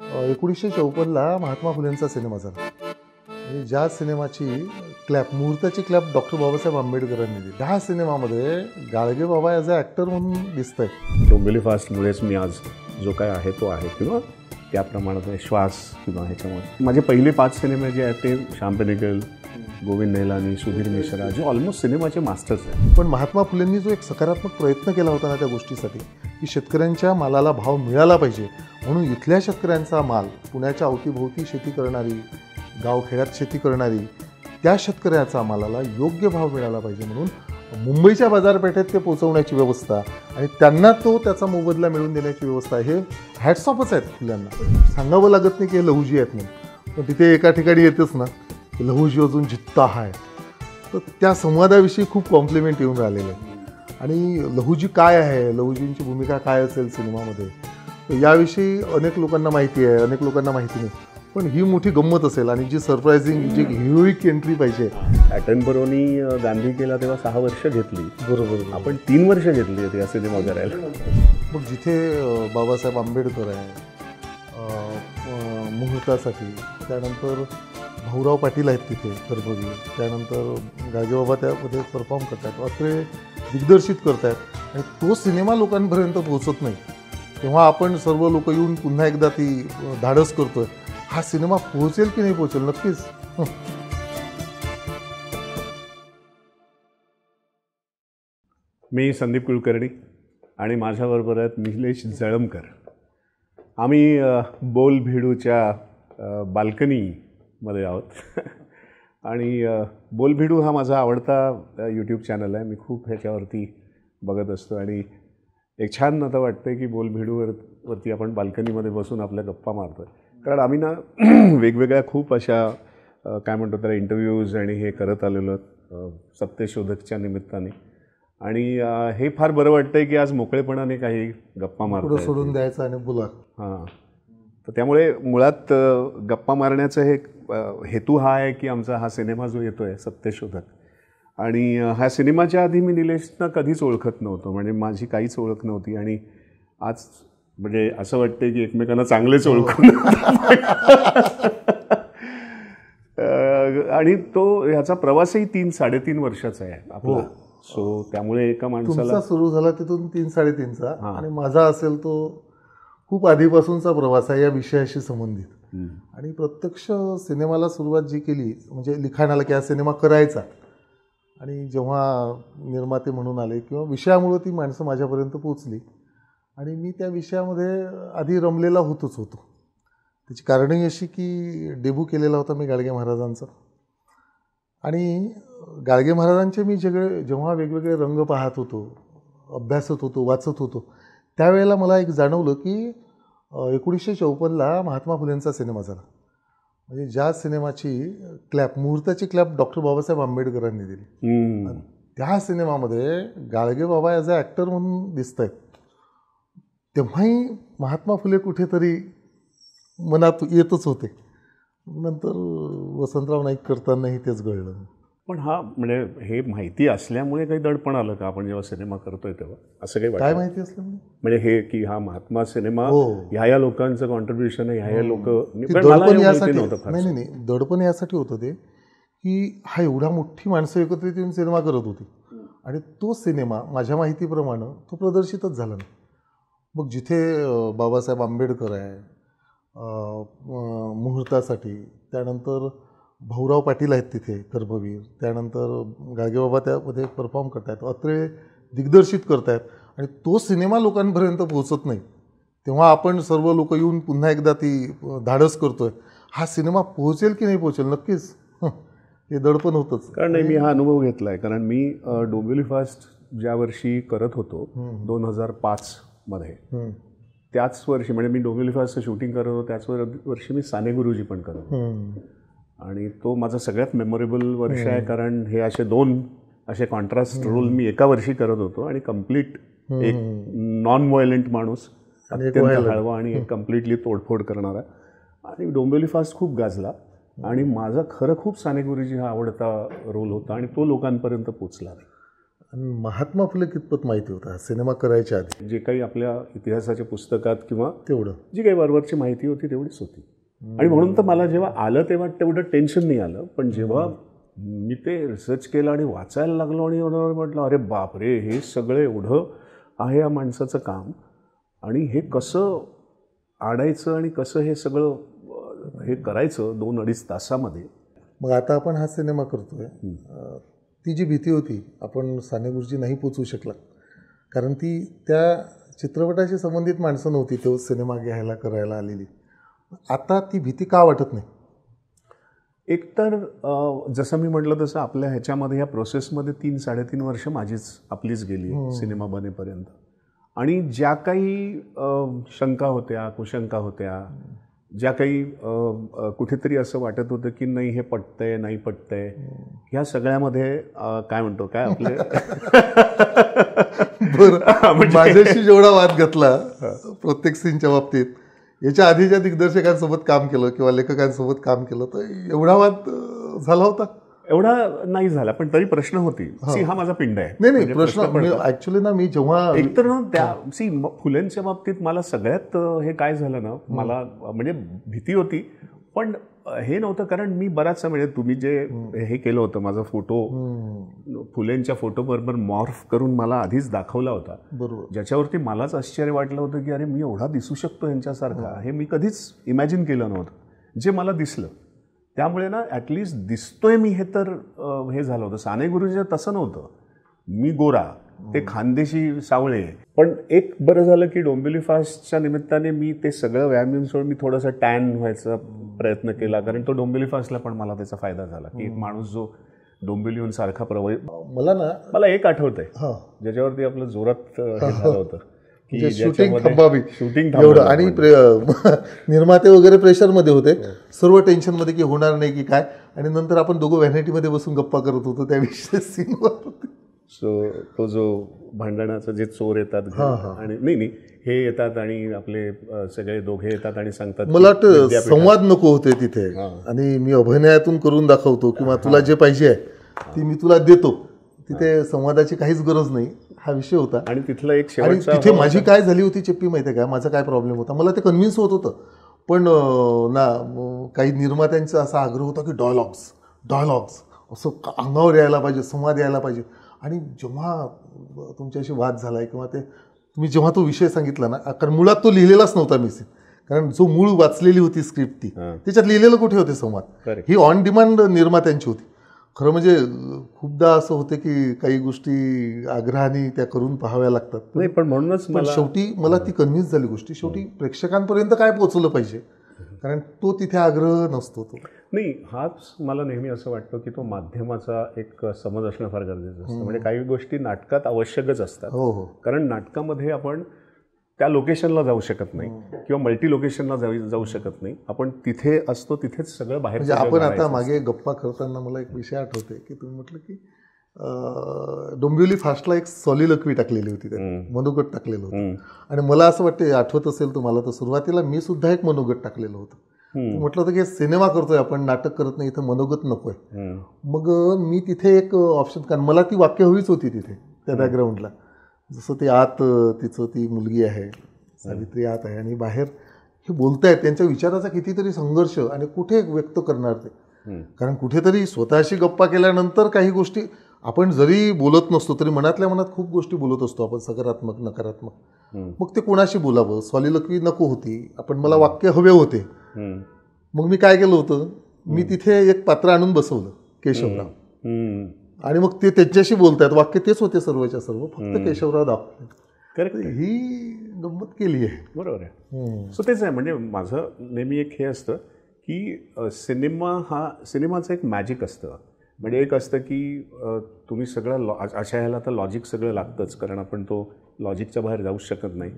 1954ला Mahatma फुलेंचा cinema झाला आणि ज्या सिनेमाची क्लॅप मुहूर्ताची क्लॅप डॉक्टर बाबासाहेब आंबेडकरांनी दिली. त्या सिनेमामध्ये Gadge Baba as a actor म्हणून दिसत आहेत. डोंबिवली फास्टमुळेच मी आज जो काय आहे तो आहे किंवा त्या प्रमाणात श्वास किंवा ह्याच्यामुळे माझे पहिले 5 सिनेमे जे आहेत ते श्याम पेनेकल, गोविंद नेहलानी, सुधीर मिश्रा जे ऑलमोस्ट सिनेमाचे मास्टर्स आहेत. पण महात्मा फुलेंनी जो एक सकारात्मक प्रयत्न केला होता ना त्या गोष्टीसाठी की शेतकऱ्यांच्या मालाला भाव मिळाला पाहिजे म्हणून इथल्या शेतकऱ्यांचा माल पुण्याच्या अवतीभोवती शेती करणारी, गावखेड्यात शेती करणारी त्या शेतकऱ्याचा मालाला योग्य भाव मिळाला पाहिजे म्हणून मुंबईच्या बाजारपेठेत ते पोहोचवण्याची व्यवस्था आणि त्यांना तो त्याचा मोबदला मिळवून देण्याची व्यवस्था हे हॅट्स ऑफच आहेत फुल्यांना. सांगावं लागत नाही की हे लहुजी आहेत म्हणून, पण तिथे एका ठिकाणी येतेच ना लहुजी अजून जित्ता आहे. तर त्या संवादाविषयी खूप कॉम्प्लिमेंट येऊन राहिलेलं आहे. आणि लहुजी काय आहे, लहुजींची भूमिका काय असेल सिनेमामध्ये तर याविषयी अनेक लोकांना माहिती आहे, अनेक लोकांना माहिती नाही. पण ही मोठी गंमत असेल आणि जी सरप्रायझिंग जी हिरोईक एंट्री पाहिजे. ॲटनबरोनी गांधी केला तेव्हा 6 वर्ष घेतली. बरोबर. आपण 3 वर्ष घेतली होती या सिनेमा करायला. मग जिथे बाबासाहेब आंबेडकर आहे मुहूर्तासाठी, त्यानंतर भाऊराव पाटील आहेत तिथे कर्मवीर, त्यानंतर गाडगेबाबा त्यामध्ये परफॉर्म करतात, अत्रे दिग्दर्शित करत आहेत आणि तो सिनेमा लोकांपर्यंत पोहोचत नाही तेव्हा आपण सर्व लोक येऊन पुन्हा एकदा ती धाडस करतोय. हा सिनेमा पोहोचेल की नाही पोहोचेल नक्कीच. मी संदीप कुलकर्णी आणि माझ्याबरोबर आहेत निलेश जळमकर. आम्ही बोल भिडूच्या बाल्कनीमध्ये आहोत आणि बोल भिडू हा माझा आवडता यूट्यूब चॅनल आहे. मी खूप ह्याच्यावरती बघत असतो आणि एक छान आता वाटतं आहे की बोल भिडूवरती आपण बाल्कनीमध्ये बसून आपल्या गप्पा मारतो आहे. कारण आम्ही ना वेगवेगळ्या खूप अशा काय म्हणतो त्याला इंटरव्ह्यूज आणि हे करत आलेलो सत्यशोधकच्या निमित्ताने आणि हे फार बरं वाटतं आहे की आज मोकळेपणाने काही गप्पा मारतो सोडून द्यायचं आणि बोला. हां, तर त्यामुळे मुळात गप्पा मारण्याचं हे हेतू हा आहे की आमचा हा सिनेमा जो येतो आहे सत्यशोधक, आणि ह्या सिनेमाच्या आधी मी निलेशना कधीच ओळखत नव्हतो, म्हणजे माझी काहीच ओळख नव्हती आणि आज म्हणजे असं वाटतं की एकमेकांना चांगलेच ओळखून आणि तो ह्याचा प्रवासही 3-3.5 वर्षाचा आहे आपला. सो त्यामुळे एका माणसाला सुरू झाला तिथून 3-3.5चा आणि माझा असेल तो खूप आधीपासूनचा प्रवास आहे या विषयाशी संबंधित. आणि प्रत्यक्ष सिनेमाला सुरुवात जी केली म्हणजे लिखाणाला की हा सिनेमा करायचा, आणि जेव्हा निर्माते म्हणून आले किंवा विषयामुळं ती माणसं माझ्यापर्यंत पोचली आणि मी त्या विषयामध्ये आधी रमलेला होतो. त्याची कारणही अशी की डेब्यू केलेला होता मी गाडगे महाराजांचा आणि गाडगे महाराजांचे मी जेव्हा वेगवेगळे रंग पाहत होतो, अभ्यासत होतो, वाचत होतो, त्यावेळेला मला एक जाणवलं की 1954ला महात्मा फुलेंचा सिनेमा झाला म्हणजे ज्या सिनेमाची क्लॅप मुहूर्ताची क्लॅप डॉक्टर बाबासाहेब आंबेडकरांनी दिली. त्या सिनेमामध्ये Gadge Baba as a actor म्हणून दिसत आहेत. तेव्हाही महात्मा फुले कुठेतरी मनात येतच होते. नंतर वसंतराव नाईक करतानाही तेच घडलं. पण हा म्हणजे हे माहिती असल्यामुळे काही दडपण आलं का आपण जेव्हा सिनेमा करतोय तेव्हा असं काही काय माहिती असल्यामुळे म्हणजे हे की हा महात्मा सिनेमा ह्या लोकांचं कॉन्ट्रीब्युशन आहे, ह्या लोक दडपण यासाठी नाही दडपण यासाठी होतं ते की हा एवढा मोठी माणसं एकत्रित येऊन सिनेमा करत होती आणि तो सिनेमा माझ्या माहितीप्रमाणे तो प्रदर्शितच झाला नाही. मग जिथे बाबासाहेब आंबेडकर आहे मुहूर्तासाठी, त्यानंतर भाऊराव पाटील आहेत तिथे कर्मवीर, त्यानंतर गाडगेबाबा त्यामध्ये परफॉर्म करत आहेत, अत्रे दिग्दर्शित करत आहेत आणि तो सिनेमा लोकांपर्यंत पोहोचत नाही तेव्हा आपण सर्व लोक येऊन पुन्हा एकदा ती धाडस करतोय. हा सिनेमा पोहोचेल की नाही पोहोचेल नक्कीच हे दडपण होतंच. कारण नाही मी हा अनुभव घेतला आहे. कारण मी डोंबिवली फास्ट ज्या वर्षी करत होतो 2005मध्ये, त्याच वर्षी म्हणजे मी डोंबिवली फास्टचं शूटिंग करत होतो त्याच वर्षी मी साने गुरुजी पण करत होतो आणि तो माझा सगळ्यात मेमोरेबल वर्ष आहे. कारण हे असे 2 असे कॉन्ट्रास्ट रोल मी एका वर्षी करत होतो आणि कम्प्लीट एक नॉन व्हायलेंट माणूस, अत्यंत हळवा आणि एक कम्प्लिटली तोडफोड करणारा. आणि डोंबिवली फास्ट खूप गाजला आणि माझा खरं खूप साने गुरुजी हा आवडता रोल होता आणि तो लोकांपर्यंत पोचला नाही. आणि महात्मा फुले कितपत माहिती होता सिनेमा करायच्या आधी? जे काही आपल्या इतिहासाच्या पुस्तकात किंवा तेवढं जी काही वरवरची माहिती होती तेवढीच होती. आणि म्हणून तर मला जेव्हा आलं तेव्हा तेवढं टेन्शन नाही आलं. पण जेव्हा मी ते रिसर्च केलं आणि वाचायला लागलो आणि म्हटलं अरे बापरे, हे सगळं एवढं आहे या माणसाचं काम आणि हे कसं आडायचं आणि कसं हे सगळं हे करायचं 2-2.5 तासामध्ये. मग आता आपण हा सिनेमा करतोय, ती जी भीती होती आपण साने गुरुजी नाही पोचवू शकला कारण ती त्या चित्रपटाशी संबंधित माणसं नव्हती तो सिनेमा घ्यायला करायला आलेली. आता ती भीती का वाटत नाही? एकतर जसं मी म्हटलं तसं आपल्या ह्याच्यामध्ये ह्या प्रोसेसमध्ये 3-3.5 वर्ष आपलीच गेली सिनेमा बनेपर्यंत. आणि ज्या काही शंका होत्या, कुशंका होत्या, ज्या काही कुठेतरी असं वाटत होतं की नाही हे पटतंय नाही पटतंय, ह्या सगळ्यामध्ये काय म्हणतो काय आपले बरं माझ्याशी जेवढा वाद घातला प्रत्येक सीनच्या बाबतीत, याच्या आधीच्या दिग्दर्शकांसोबत काम केलं किंवा लेखकांसोबत काम केलं तर एवढा वाद झाला होता? एवढा नाही झाला, पण तरी प्रश्न होती. हा माझा पिंड आहे. नाही प्रश्न ऍक्च्युली ना मी जेव्हा एकतर ना त्या फुलेंच्या बाबतीत मला सगळ्यात हे काय झालं ना, मला म्हणजे भीती होती पण हे नव्हतं कारण मी बराचसा म्हणजे तुम्ही जे हे केलं होतं माझा फोटो फुलेंच्या फोटो बरोबर मॉर्फ करून मला आधीच दाखवला होता, बरोबर, ज्याच्यावरती मलाच आश्चर्य वाटलं होतं की अरे मी एवढा दिसू शकतो यांच्यासारखा, हे मी कधीच इमॅजिन केलं नव्हतं, जे मला दिसलं. त्यामुळे ना ॲटलिस्ट दिसतोय मी हे तर हे झालं होतं. साने गुरुजी तसं नव्हतं, मी गोरा, ते खानदेशी सावळे. पण एक बरं झालं की डोंबिवली फास्टच्या निमित्ताने मी ते सगळं व्यायाम सोडून मी थोडंसं टॅन व्हायचा प्रयत्न केला, कारण तो डोंबिवली फास्टला पण मला त्याचा फायदा झाला की एक माणूस जो डोंबिवलीहून सारखा मला एक आठवतंय ज्याच्यावरती आपलं जोरात हे झालं होतं की शूटिंग एवढं, आणि निर्माते वगैरे प्रेशरमध्ये होते, सर्व टेन्शनमध्ये की होणार नाही की काय, आणि नंतर आपण दोघं व्हॅनिटीमध्ये बसून गप्पा करत होतो त्याविषयी सीनवर. सो तो जो भांडणाचा जे चोर येतात आणि नाही हे येतात आणि आपले सगळे दोघे येतात आणि सांगतात मला वाटतं संवाद नको होते तिथे, आणि मी अभिनयातून करून दाखवतो किंवा तुला जे पाहिजे आहे ते मी तुला देतो, तिथे संवादाची काहीच गरज नाही, हा विषय होता. आणि तिथलं एक आणि तिथे माझी काय झाली होती चिप्पी माहिती आहे का, माझा काय प्रॉब्लेम होता, मला ते कन्व्हिन्स होत होतं पण ना काही निर्मात्यांचा असा आग्रह होता की डायलॉग्स असं अंगावर यायला पाहिजे, संवाद यायला पाहिजे. आणि जेव्हा तुमच्याशी वाद झाला आहे किंवा ते तुम्ही जेव्हा तो विषय सांगितला ना, कारण मुळात तो लिहिलेलाच नव्हता मी, कारण जो मूळ वाचलेली होती स्क्रिप्ट ती त्याच्यात लिहिलेलं कुठे होते संवाद, ही ऑन डिमांड निर्मात्यांची होती. खरं म्हणजे खूपदा असं होते की काही गोष्टी आग्रहाने त्या करून पाहाव्या लागतात. नाही पण म्हणूनच शेवटी मला ती कन्व्हिन्स झाली गोष्टी, शेवटी प्रेक्षकांपर्यंत काय पोहोचलं पाहिजे, कारण तो तिथे आग्रह नसतो. तो नाही, हाच मला नेहमी असं वाटतं की तो माध्यमाचा एक समज असणं फार गरजेचं असतं. म्हणजे काही गोष्टी नाटकात आवश्यकच असतात, कारण नाटकामध्ये आपण त्या लोकेशनला जाऊ शकत नाही किंवा मल्टी लोकेशनला जाऊ शकत नाही, आपण तिथे असतो तिथेच सगळं बाहेर. म्हणजे आपण आता मागे गप्पा करताना मला एक विषय आठवते की तुम्ही म्हटलं की डोंबिवली फास्टला एक सॉलिलक्वी टाकलेली होती, त्यात मनोगत टाकलेलं होतं, आणि मला असं वाटतं आठवत असेल तुम्हाला तर सुरुवातीला मी सुद्धा एक मनोगत टाकलेलं होतं. म्हटलं होतं की सिनेमा करतोय आपण, नाटक करत नाही, इथं मनोगत नकोय. मग मी तिथे एक ऑप्शन, कारण मला ती वाक्य हवीच होती तिथे त्या बॅकग्राऊंडला, जसं ते आत तिचं ती मुलगी आहे सावित्री आत आहे आणि बाहेर हे बोलतायत, त्यांच्या विचाराचा कितीतरी संघर्ष, आणि कुठे व्यक्त करणार ते, कारण कुठेतरी स्वतःशी गप्पा केल्यानंतर काही गोष्टी आपण जरी बोलत नसतो तरी मनातल्या मनात खूप गोष्टी बोलत असतो आपण, सकारात्मक नकारात्मक. मग ते कोणाशी बोलावं, सॉलिलक्वी नको होती, आपण मला वाक्य हवे होते. मग मी काय केलं होतं, मी तिथे एक पात्र आणून बसवलं, केशवराव, आणि मग ते त्यांच्याशी बोलतायत, वाक्य तेच होते सर्वच्या सर्व, फक्त केशवराव दाखवले. करेक्ट, ही गंमत केली आहे. बरोबर आहे. सो तेच आहे, म्हणजे माझं नेहमी एक हे असतं की सिनेमाचं एक मॅजिक असतं. म्हणजे एक असतं की तुम्ही सगळं अशा ह्याला तर लॉजिक सगळं लागतंच, कारण आपण तो लॉजिकच्या बाहेर जाऊच शकत नाही.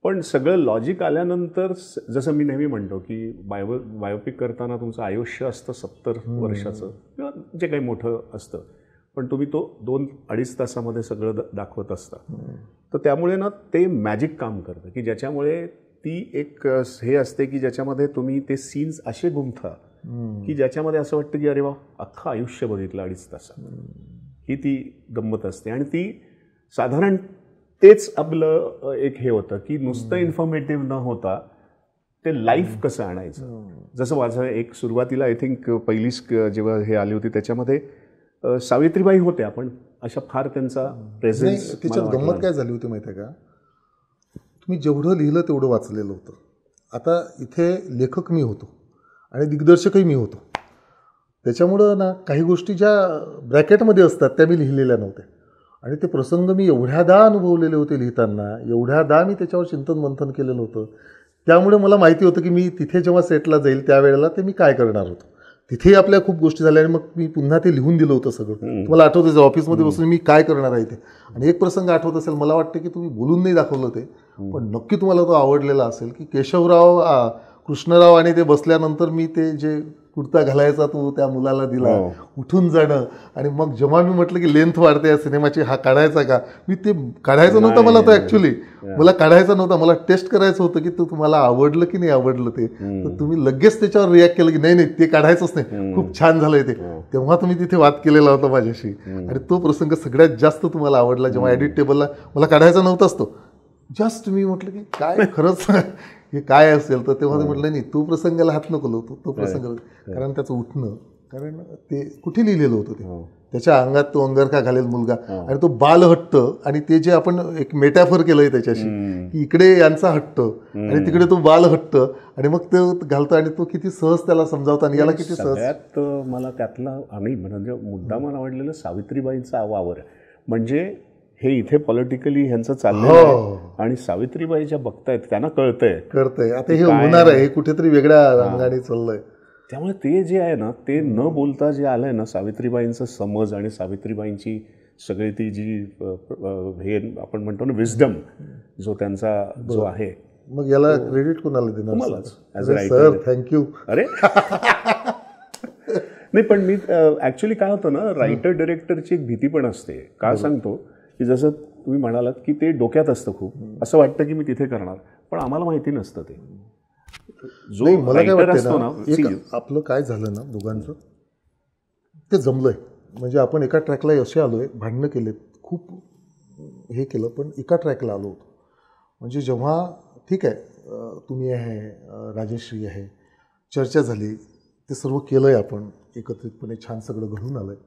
पण सगळं लॉजिक आल्यानंतर, जसं मी नेहमी म्हणतो की बायोपिक करताना तुमचं आयुष्य असतं 70 वर्षाचं किंवा जे काही मोठं असतं, पण तुम्ही तो 2-2.5 तासामध्ये सगळं दाखवत असता. तर त्यामुळे ना ते मॅजिक काम करतं की ज्याच्यामुळे ती एक हे असते की ज्याच्यामध्ये तुम्ही ते सीन्स असे गुंफता की ज्याच्यामध्ये असं वाटतं की अरे वा, अख्खं आयुष्य बघितलं 2.5 तासात. ही ती गंमत असते. आणि ती साधारण तेच आपलं एक हे होतं की नुसतं इन्फॉर्मेटिव्ह न होता ते लाईफ कसं आणायचं. जसं माझं एक सुरुवातीला आय थिंक पहिलीच जेव्हा हे आली होती त्याच्यामध्ये सावित्रीबाई होत्या, पण अशा फार त्यांचा प्रेझेन्स. त्याच्यात गंमत काय झाली होती माहिती आहे का, तुम्ही जेवढं लिहिलं तेवढं वाचलेलं होतं. आता इथे लेखक मी होतो आणि दिग्दर्शकही मी होतो, त्याच्यामुळं ना काही गोष्टी ज्या ब्रॅकेटमध्ये असतात त्या मी लिहिलेल्या नव्हत्या. आणि ते प्रसंग मी एवढ्यादा अनुभवलेले होते लिहिताना, एवढ्यादा मी त्याच्यावर चिंतन मंथन केलेलं होतं. त्यामुळे मला माहिती होतं की मी तिथे जेव्हा सेटला जाईल त्यावेळेला ते मी काय करणार होतो. तिथेही आपल्या खूप गोष्टी झाल्या आणि मग मी पुन्हा ते लिहून दिलं होतं सगळं. तुम्हाला आठवत असेल ऑफिसमध्ये बसून मी काय करणार आहे ते. आणि एक प्रसंग आठवत असेल, मला वाटतं की तुम्ही बोलून नाही दाखवलं ते, पण नक्की तुम्हाला तो आवडलेला असेल, की केशवराव कृष्णराव आणि ते बसल्यानंतर मी ते जे कुर्ता घालायचा तो त्या मुलाला दिला, उठून जाणं. आणि मग जेव्हा मी म्हटलं की लेंथ वाढते या सिनेमाची, हा काढायचा का, मी ते काढायचं नव्हतं मला, तो ॲक्च्युली मला काढायचा नव्हता, मला टेस्ट करायचं होतं की तो तुम्हाला आवडलं की नाही आवडलं ते. तर तुम्ही लगेच त्याच्यावर रिॲक्ट केलं की नाही नाही ते काढायचंच नाही, खूप छान झालंय ते. तेव्हा तुम्ही तिथे वाद केलेला होता माझ्याशी. आणि तो प्रसंग सगळ्यात जास्त तुम्हाला आवडला जेव्हा एडिट टेबलला मला काढायचा नव्हताच तो. जस्ट मी म्हटलं की काय खरंच हे काय असेल, तर तेव्हा ते म्हटलं नाही तो प्रसंगाला हात नको लावतो, तो प्रसंग. कारण त्याचं उठणं, कारण ते कुठे लिहिलेलं होतं ते, त्याच्या अंगात तो अंगरखा घालेल मुलगा आणि तो बालहट्ट. आणि ते जे आपण एक मेटाफर केलंय त्याच्याशी की इकडे यांचा हट्ट आणि तिकडे तो बालहट्ट, आणि मग तो घालतो आणि तो किती सहज त्याला समजावतो आणि याला किती सहज. सगळ्यात मला त्यातला आणि म्हणजे मुद्दा मला आवडलेलं सावित्रीबाईंचा वावर. म्हणजे हे इथे पॉलिटिकली ह्यांचं चाललंय आणि सावित्रीबाई ज्या बघतायत त्यांना कळतंय आता हे होणार आहे, हे कुठेतरी वेगळ्या रंगाने चाललंय. त्यामुळे ते जे आहे ना, ते न बोलता जे आलंय ना, सावित्रीबाईंचं समज आणि सावित्रीबाईंची सगळी ती जी हे आपण म्हणतो ना विजडम, जो त्यांचा जो आहे. मग याला क्रेडिट कोणाला देणार? तुम्हालाच सर, थँक्यू. अरे नाही, पण मी ॲक्च्युली काय होतं ना, रायटर डिरेक्टरची एक भीती पण असते. का सांगतो की जसं तुम्ही म्हणालात की ते डोक्यात असतं, खूप असं वाटतं की मी तिथे करणार, पण आम्हाला माहिती नसतं ते. जो मला काय वाटतं असतो ना, आपलं काय झालं ना दोघांचं, ते जमलंय. म्हणजे आपण एका ट्रॅकला असे आलोय, भांडणं केलेत, खूप हे केलं, पण एका ट्रॅकला आलो होतो. म्हणजे जेव्हा ठीक आहे तुम्ही आहे, राजेश्री आहे, चर्चा झाली, ते सर्व केलं आहे आपण एकत्रितपणे, छान सगळं घडून आलं आहे.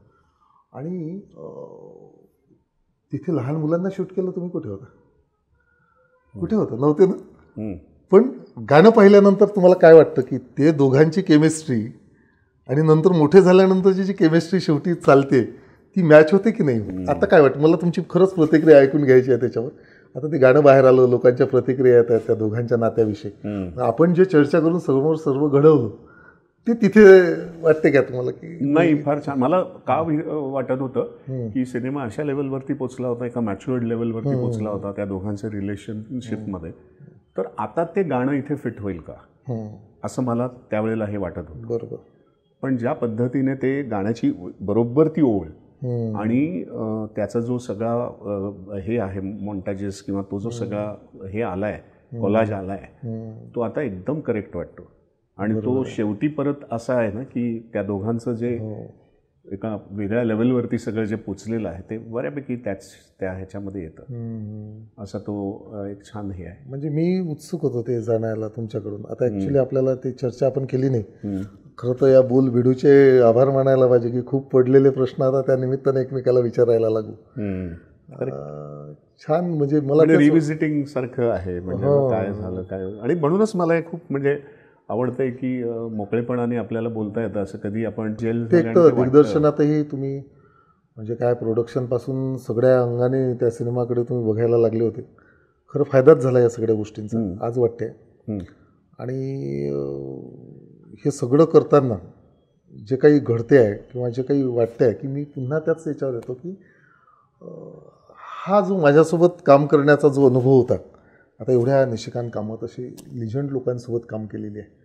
आणि तिथे लहान मुलांना शूट केलं, तुम्ही कुठे होता? कुठे होता? नव्हते ना. पण गाणं पाहिल्यानंतर तुम्हाला काय वाटतं की ते दोघांची केमिस्ट्री आणि नंतर मोठे झाल्यानंतरची जी केमिस्ट्री शेवटी चालते ती मॅच होते की नाही? आता काय वाटतं मला, तुमची खरंच प्रतिक्रिया ऐकून घ्यायची आहे त्याच्यावर. आता ते गाणं बाहेर आलं, लोकांच्या प्रतिक्रिया येत आहेत त्या दोघांच्या नात्याविषयी. आपण जे चर्चा करून समोर सर्व घडवलं ते तिथे वाटते का तुम्हाला की नाही? फार छान. मला का वाटत होतं की सिनेमा अशा लेवलवरती पोचला होता, एका मॅच्युअर्ड लेवलवरती पोचला होता त्या दोघांच्या रिलेशनशिपमध्ये, तर आता ते गाणं इथे फिट होईल का, असं मला त्यावेळेला हे वाटत होतं. बरोबर. पण ज्या पद्धतीने ते गाण्याची बरोबर ती ओळ आणि त्याचा जो सगळा हे आहे मॉन्टाजेस किंवा तो जो सगळा हे आलाय, कोलाज आलाय, तो आता एकदम करेक्ट वाटतो. आणि तो शेवटी परत असा आहे ना की त्या दोघांचं जे एका वेगळ्या लेवलवरती सगळं जे पोचलेलं आहे ते बऱ्यापैकी त्या ह्याच्यामध्ये येतं. असा तो एक छान हे आहे. म्हणजे मी उत्सुक होतो ते जाणायला तुमच्याकडून. आता ॲक्च्युली आपल्याला ते चर्चा आपण केली नाही. खरं तर या बोल भिडूचे आभार मानायला पाहिजे की खूप पडलेले प्रश्न आता त्या निमित्ताने एकमेकाला विचारायला लागू. छान. म्हणजे मला रिव्हिजिटिंग सारखं आहे, म्हणजे काय झालं काय. आणि म्हणूनच मला खूप म्हणजे आवडतंय की मोकळेपणाने आपल्याला बोलता येतं. असं कधी आपण दिग्दर्शनातही तुम्ही म्हणजे काय प्रोडक्शनपासून सगळ्या अंगाने त्या सिनेमाकडे तुम्ही बघायला लागले होते. खरं फायदाच झाला या सगळ्या गोष्टींचा आज वाटते. आणि हे सगळं करताना जे काही घडते आहे किंवा जे काही वाटते आहे की मी पुन्हा त्याच याच्यावर येतो की हा जो माझ्यासोबत काम करण्याचा जो अनुभव होता, आता एवढ्या निशिकांत कामात अशी लिजंड लोकांसोबत काम केलेली आहे,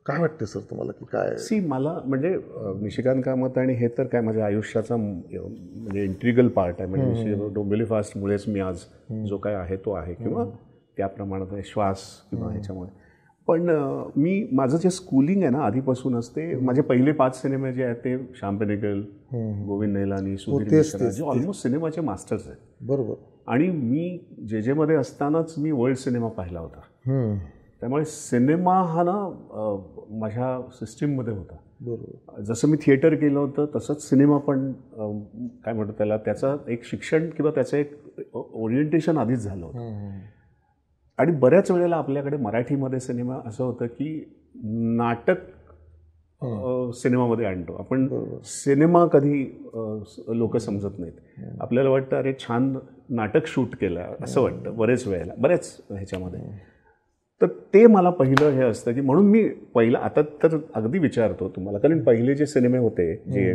काय वाटते सर तुम्हाला की काय? मला म्हणजे निशिकांत कामत आणि हे तर काय माझ्या आयुष्याचा म्हणजे इंट्रिगल पार्ट आहे. म्हणजे डोंबिवली फास्टमुळेच मी आज जो काय आहे तो आहे, किंवा त्या प्रमाणात श्वास किंवा ह्याच्यामुळे. पण माझं जे स्कूलिंग आहे ना आधीपासूनच ते माझे पहिले 5 सिनेमे जे आहेत ते श्याम बेनेगल, गोविंद निहलानी, सुधीर मिश्रा जे ऑलमोस्ट सिनेमाचे मास्टर्स आहेत. बरोबर. आणि मी जे मध्ये असतानाच मी वर्ल्ड सिनेमा पाहिला होता. त्यामुळे सिनेमा हा ना माझ्या सिस्टीममध्ये होता. बरोबर. जसं मी थिएटर केलं होतं तसंच सिनेमा पण काय म्हणतो त्याला त्याचं एक शिक्षण किंवा त्याचं एक ओरिएंटेशन आधीच झालं होतं. आणि बऱ्याच वेळेला आपल्याकडे मराठीमध्ये सिनेमा असं होतं की नाटक सिनेमामध्ये आणतो आपण. सिनेमा कधी लोक समजत नाहीत. आपल्याला वाटतं अरे छान नाटक शूट केलं असं वाटतं बरेच वेळेला बऱ्याच ह्याच्यामध्ये. तर ते मला पहिलं हे असतं की म्हणून मी पहिलं आता तर अगदी विचारतो तुम्हाला, कारण पहिले जे सिनेमे होते जे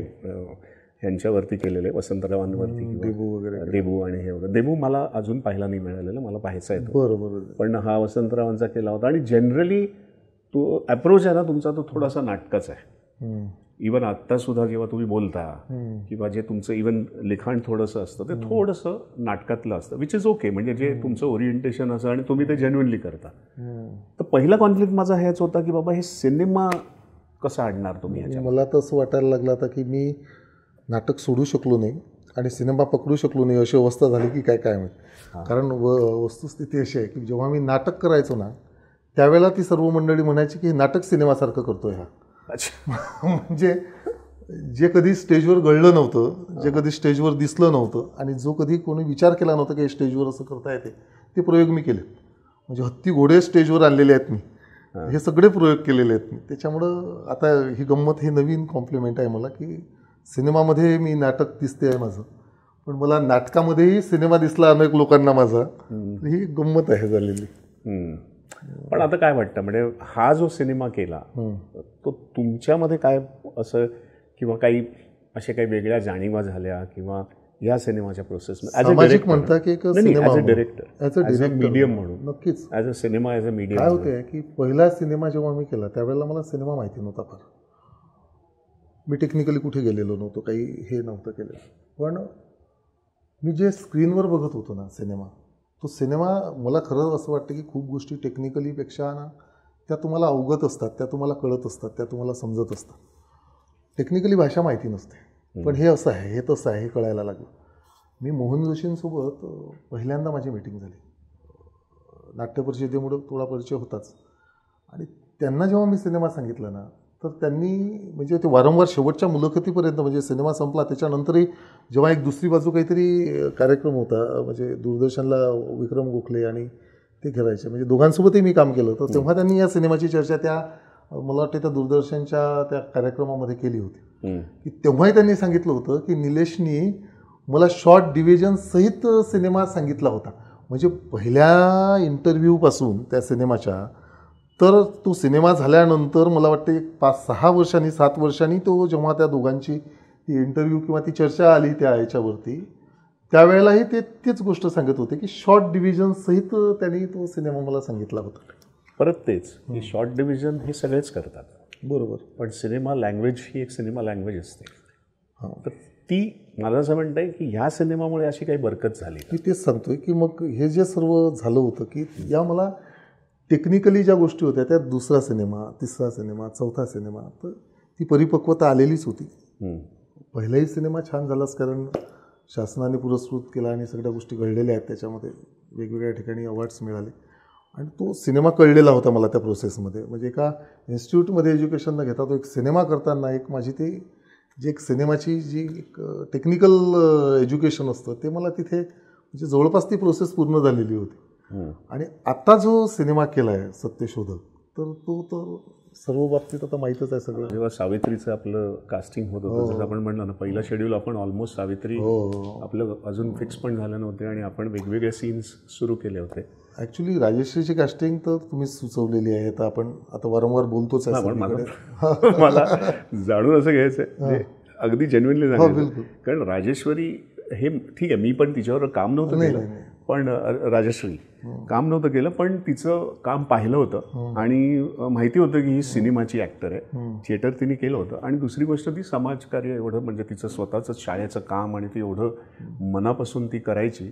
ह्यांच्यावरती केलेले वसंतरावांवरती देबू वगैरे, देबू आणि हे वगैरे, देबू मला अजून पाहायला नाही मिळालेलं, मला पाहायचा आहे. बरोबर. पण हा वसंतरावांचा केला होता. आणि जनरली तो अप्रोच आहे ना तुमचा तो थोडासा नाटकाचा आहे. इवन आत्ता सुद्धा जेव्हा तुम्ही बोलता किंवा जे तुमचं इवन लिखाण थोडंसं असतं ते थोडंसं नाटकातलं असतं, विच इज ओके. म्हणजे जे तुमचं ओरिएंटेशन असं आणि तुम्ही ते जेन्युइनली करता. तर पहिला कॉन्फ्लिक्ट माझा हेच होता की बाबा हे सिनेमा कसा आणणार तुम्ही ह्याच्यात. मला तर असं वाटायला लागलं आता की मी नाटक सोडू शकलो नाही आणि सिनेमा पकडू शकलो नाही अशी अवस्था झाली की काय माहिती. कारण वस्तुस्थिती अशी आहे की जेव्हा मी नाटक करायचो ना त्यावेळेला ती सर्व मंडळी म्हणायची की नाटक सिनेमासारखं करतोय हा. म्हणजे जे कधी स्टेजवर घडलं नव्हतं, जे कधी स्टेजवर दिसलं नव्हतं आणि जो कधी कोणी विचार केला नव्हता की स्टेजवर असं करता येते, ते प्रयोग मी केले. म्हणजे हत्ती घोडे स्टेजवर आणलेले आहेत मी, हे सगळे प्रयोग केलेले आहेत मी. त्याच्यामुळं आता ही गंमत, ही नवीन कॉम्प्लिमेंट आहे मला की सिनेमामध्ये मी नाटक दिसते आहे माझं, पण मला नाटकामध्येही सिनेमा दिसला अनेक लोकांना माझा. ही गंमत आहे झालेली. पण आता काय वाटतं म्हणजे हा जो सिनेमा केला तो तुमच्यामध्ये काय असं किंवा काही अशा काही वेगळ्या जाणीवा झाल्या किंवा या सिनेमाच्या प्रोसेसमध्ये सामाजिक म्हणता की एक cinema as a director medium म्हणून. नक्कीच as a cinema as a medium काय होते की पहिला सिनेमा जेव्हा मी केला त्यावेळेला मला सिनेमा माहिती नव्हता फार. मी टेक्निकली कुठे गेलेलो नव्हतो, काही हे नव्हतं केलं. पण मी जे स्क्रीनवर बघत होतो ना सिनेमा, तो सिनेमा मला खरंच असं वाटतं की खूप गोष्टी टेक्निकलीपेक्षा ना त्या तुम्हाला अवगत असतात, त्या तुम्हाला कळत असतात, त्या तुम्हाला समजत असतात. टेक्निकली भाषा माहिती नसते, पण हे असं आहे, हे तसं आहे, हे कळायला लागलं. मी मोहन जोशींसोबत पहिल्यांदा माझी मीटिंग झाली. नाट्यपरिषदेमुळे थोडा परिचय होताच. आणि त्यांना जेव्हा मी सिनेमा सांगितला ना तर त्यांनी म्हणजे ते वारंवार शेवटच्या मुलाखतीपर्यंत, म्हणजे सिनेमा संपला त्याच्यानंतरही जेव्हा एक दुसरी बाजू काहीतरी कार्यक्रम होता, म्हणजे दूरदर्शनला विक्रम गोखले आणि ते करायचे, म्हणजे दोघांसोबतही मी काम केलं होतं, तेव्हा त्यांनी या सिनेमाची चर्चा त्या मला वाटतं त्या दूरदर्शनच्या त्या कार्यक्रमामध्ये केली होती. की तेव्हाही त्यांनी सांगितलं होतं की निलेशनी मला शॉर्ट डिव्हिजन सहित सिनेमा सांगितला होता. म्हणजे पहिल्या इंटरव्ह्यूपासून त्या सिनेमाच्या तर तो सिनेमा झाल्यानंतर मला वाटतं एक 5-6 वर्षांनी 7 वर्षांनी तो जेव्हा त्या दोघांची ती इंटरव्ह्यू किंवा ती चर्चा आली त्या ह्याच्यावरती, त्यावेळेलाही ते तीच गोष्ट सांगत होते की शॉर्ट डिव्हिजन सहित त्यांनी तो सिनेमा मला सांगितला होता. परत तेच की शॉर्ट डिव्हिजन हे सगळेच करतात बरोबर, पण सिनेमा लँग्वेज ही एक सिनेमा लँग्वेज असते. तर ती मला असं म्हणतं आहे की ह्या सिनेमामुळे अशी काही बरकत झाली. मी तेच सांगतोय की मग हे जे सर्व झालं होतं की या मला टेक्निकली ज्या गोष्टी होत्या त्या दुसरा सिनेमा, तिसरा सिनेमा, चौथा सिनेमा, तर ती परिपक्वता आलेलीच होती. पहिलाही सिनेमा छान झालाच कारण शासनाने पुरस्कृत केला आणि सगळ्या गोष्टी घडलेल्या आहेत त्याच्यामध्ये, वेगवेगळ्या ठिकाणी अवॉर्ड्स मिळाले आणि तो सिनेमा कळलेला होता मला त्या प्रोसेसमध्ये. म्हणजे एका इन्स्टिट्यूटमध्ये एज्युकेशन न घेता तो एक सिनेमा करताना एक माझी ती जी एक सिनेमाची जी एक टेक्निकल एज्युकेशन असतं ते मला तिथे म्हणजे जवळपास ती प्रोसेस पूर्ण झालेली होती. आणि आता जो सिनेमा केला आहे सत्यशोधक, तर तो तर सर्व बाबतीत आता माहीतच आहे सगळं. जेव्हा सावित्रीचं आपलं कास्टिंग होत होतं, जसं आपण म्हणलं ना पहिला शेड्यूल आपण ऑलमोस्ट सावित्री आपलं अजून फिक्स पण झालं नव्हते आणि आपण वेगवेगळे सीन्स सुरू केले होते. ॲक्च्युली राजश्रीची कास्टिंग तर तुम्ही सुचवलेली आहे, तर आपण आता वारंवार बोलतोच आहे. मला जाणून असं घ्यायचं आहे अगदी जेन्युइनली सांगायचं, कारण राजेश्वरी हे ठीक आहे, मी पण तिच्यावर काम नव्हतं केलं, पण राजश्री काम नव्हतं केलं, पण तिचं काम पाहिलं होतं आणि माहिती होतं की ही सिनेमाची ॲक्टर आहे. थिएटर तिने केलं होतं आणि दुसरी गोष्ट ती समाजकार्य एवढं म्हणजे तिचं स्वतःचं शाळेचं काम आणि ती एवढं मनापासून ती करायची.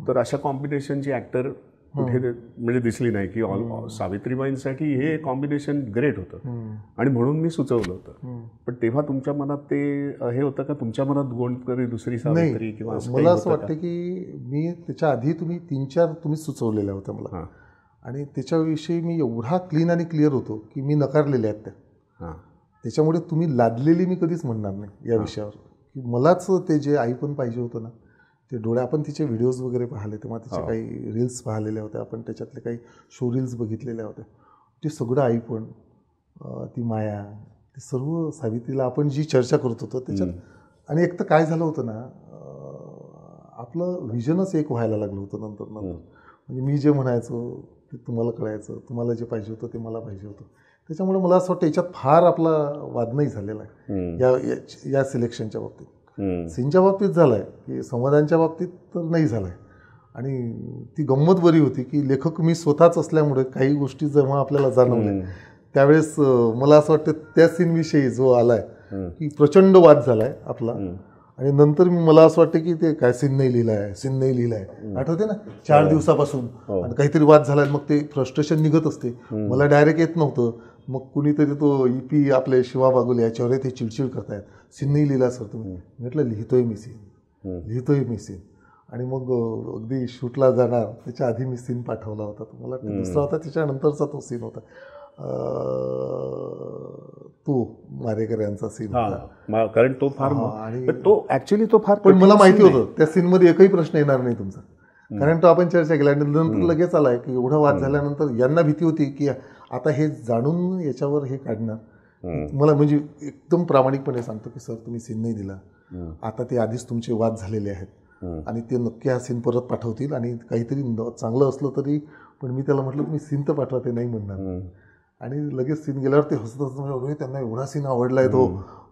तर अशा कॉम्बिनेशनची ॲक्टर कुठे म्हणजे दिसली नाही की सावित्रीबाईंसाठी हे कॉम्बिनेशन ग्रेट होतं आणि म्हणून मी सुचवलं होतं. पण तेव्हा तुमच्या मनात ते हे होतं का, तुमच्या मनात कोणतरी दुसरी सावित्री किंवा मला असं वाटतं की मी त्याच्या आधी तुम्ही 3-4 तुम्ही सुचवलेल्या होत्या मला, आणि त्याच्याविषयी मी एवढा क्लीन आणि क्लिअर होतो की मी नकारलेल्या आहेत त्या. त्याच्यामुळे तुम्ही लादलेली मी कधीच म्हणणार नाही या विषयावर, की मलाच ते जे आई पण पाहिजे होतं ना, ते डोळे, आपण तिचे व्हिडिओज वगैरे पाहिले तेव्हा तिचे काही रील्स पाहिलेल्या होत्या, आपण त्याच्यातले काही शो रील्स बघितलेल्या होत्या, ते सगळं आई पण, ती माया, ते सर्व सावित्रीला आपण जी चर्चा करत होतो त्याच्यात. आणि एक तर काय झालं होतं ना, आपलं व्हिजनच एक व्हायला लागलं होतं नंतर. म्हणजे मी जे म्हणायचो ते तुम्हाला कळायचं, तुम्हाला जे पाहिजे होतं ते मला पाहिजे होतं. त्याच्यामुळे मला असं वाटतं याच्यात फार आपला वाद नाही झालेला आहे या सिलेक्शनच्या बाबतीत. सीनच्या बाबतीत झाला आहे, की संवादांच्या बाबतीत तर नाही झाला आहे. आणि ती गंमत बरी होती की लेखक मी स्वतःच असल्यामुळे काही गोष्टी जेव्हा आपल्याला जाणवल्या त्यावेळेस मला असं वाटतं त्या सीनविषयी जो आला आहे की प्रचंड वाद झाला आहे आपला. आणि नंतर मला असं वाटतं की ते काय सीन नाही लिहिला आहे, सीन नाही लिहिला आहे, आठवते ना 4 दिवसापासून, आणि काहीतरी वाद झाला, मग ते फ्रस्ट्रेशन निघत असते. मला डायरेक्ट येत नव्हतं, मग कुणीतरी तो EP आपले शिवा बागुले याच्यावर ते चिडचिड करतायत, सीन नाही लिहिला सर तुम्ही. म्हटलं लिहितोय मी सीन. आणि मग अगदी शूटला जाणार त्याच्या आधी मी सीन पाठवला होता, तुम्हाला दुसरा होता, त्याच्यानंतरचा तो सीन होता, तो मारेकर यांचा सीन होता. कारण तो फार, आणि तो ऍक्च्युली तो फार, पण मला माहिती होतं त्या सीनमध्ये एकही प्रश्न येणार नाही तुमचा, कारण तो आपण चर्चा केला. आणि नंतर लगेच आलाय की एवढा वाद झाल्यानंतर यांना भीती होती की आता हे जाणून याच्यावर हे काढणार. मला म्हणजे एकदम प्रामाणिकपणे सांगतो की सर तुम्ही सीन नाही दिला, आता ते आधीच तुमचे वाद झालेले आहेत आणि ते नक्की हा सीन परत पाठवतील, आणि काहीतरी चांगलं असलं तरी. पण मी त्याला म्हटलं तुम्ही सीन तर पाठवा, ते नाही म्हणणार. आणि लगेच सीन गेल्यावर ते हसत म्हणजे त्यांना एवढा सीन आवडलाय तो,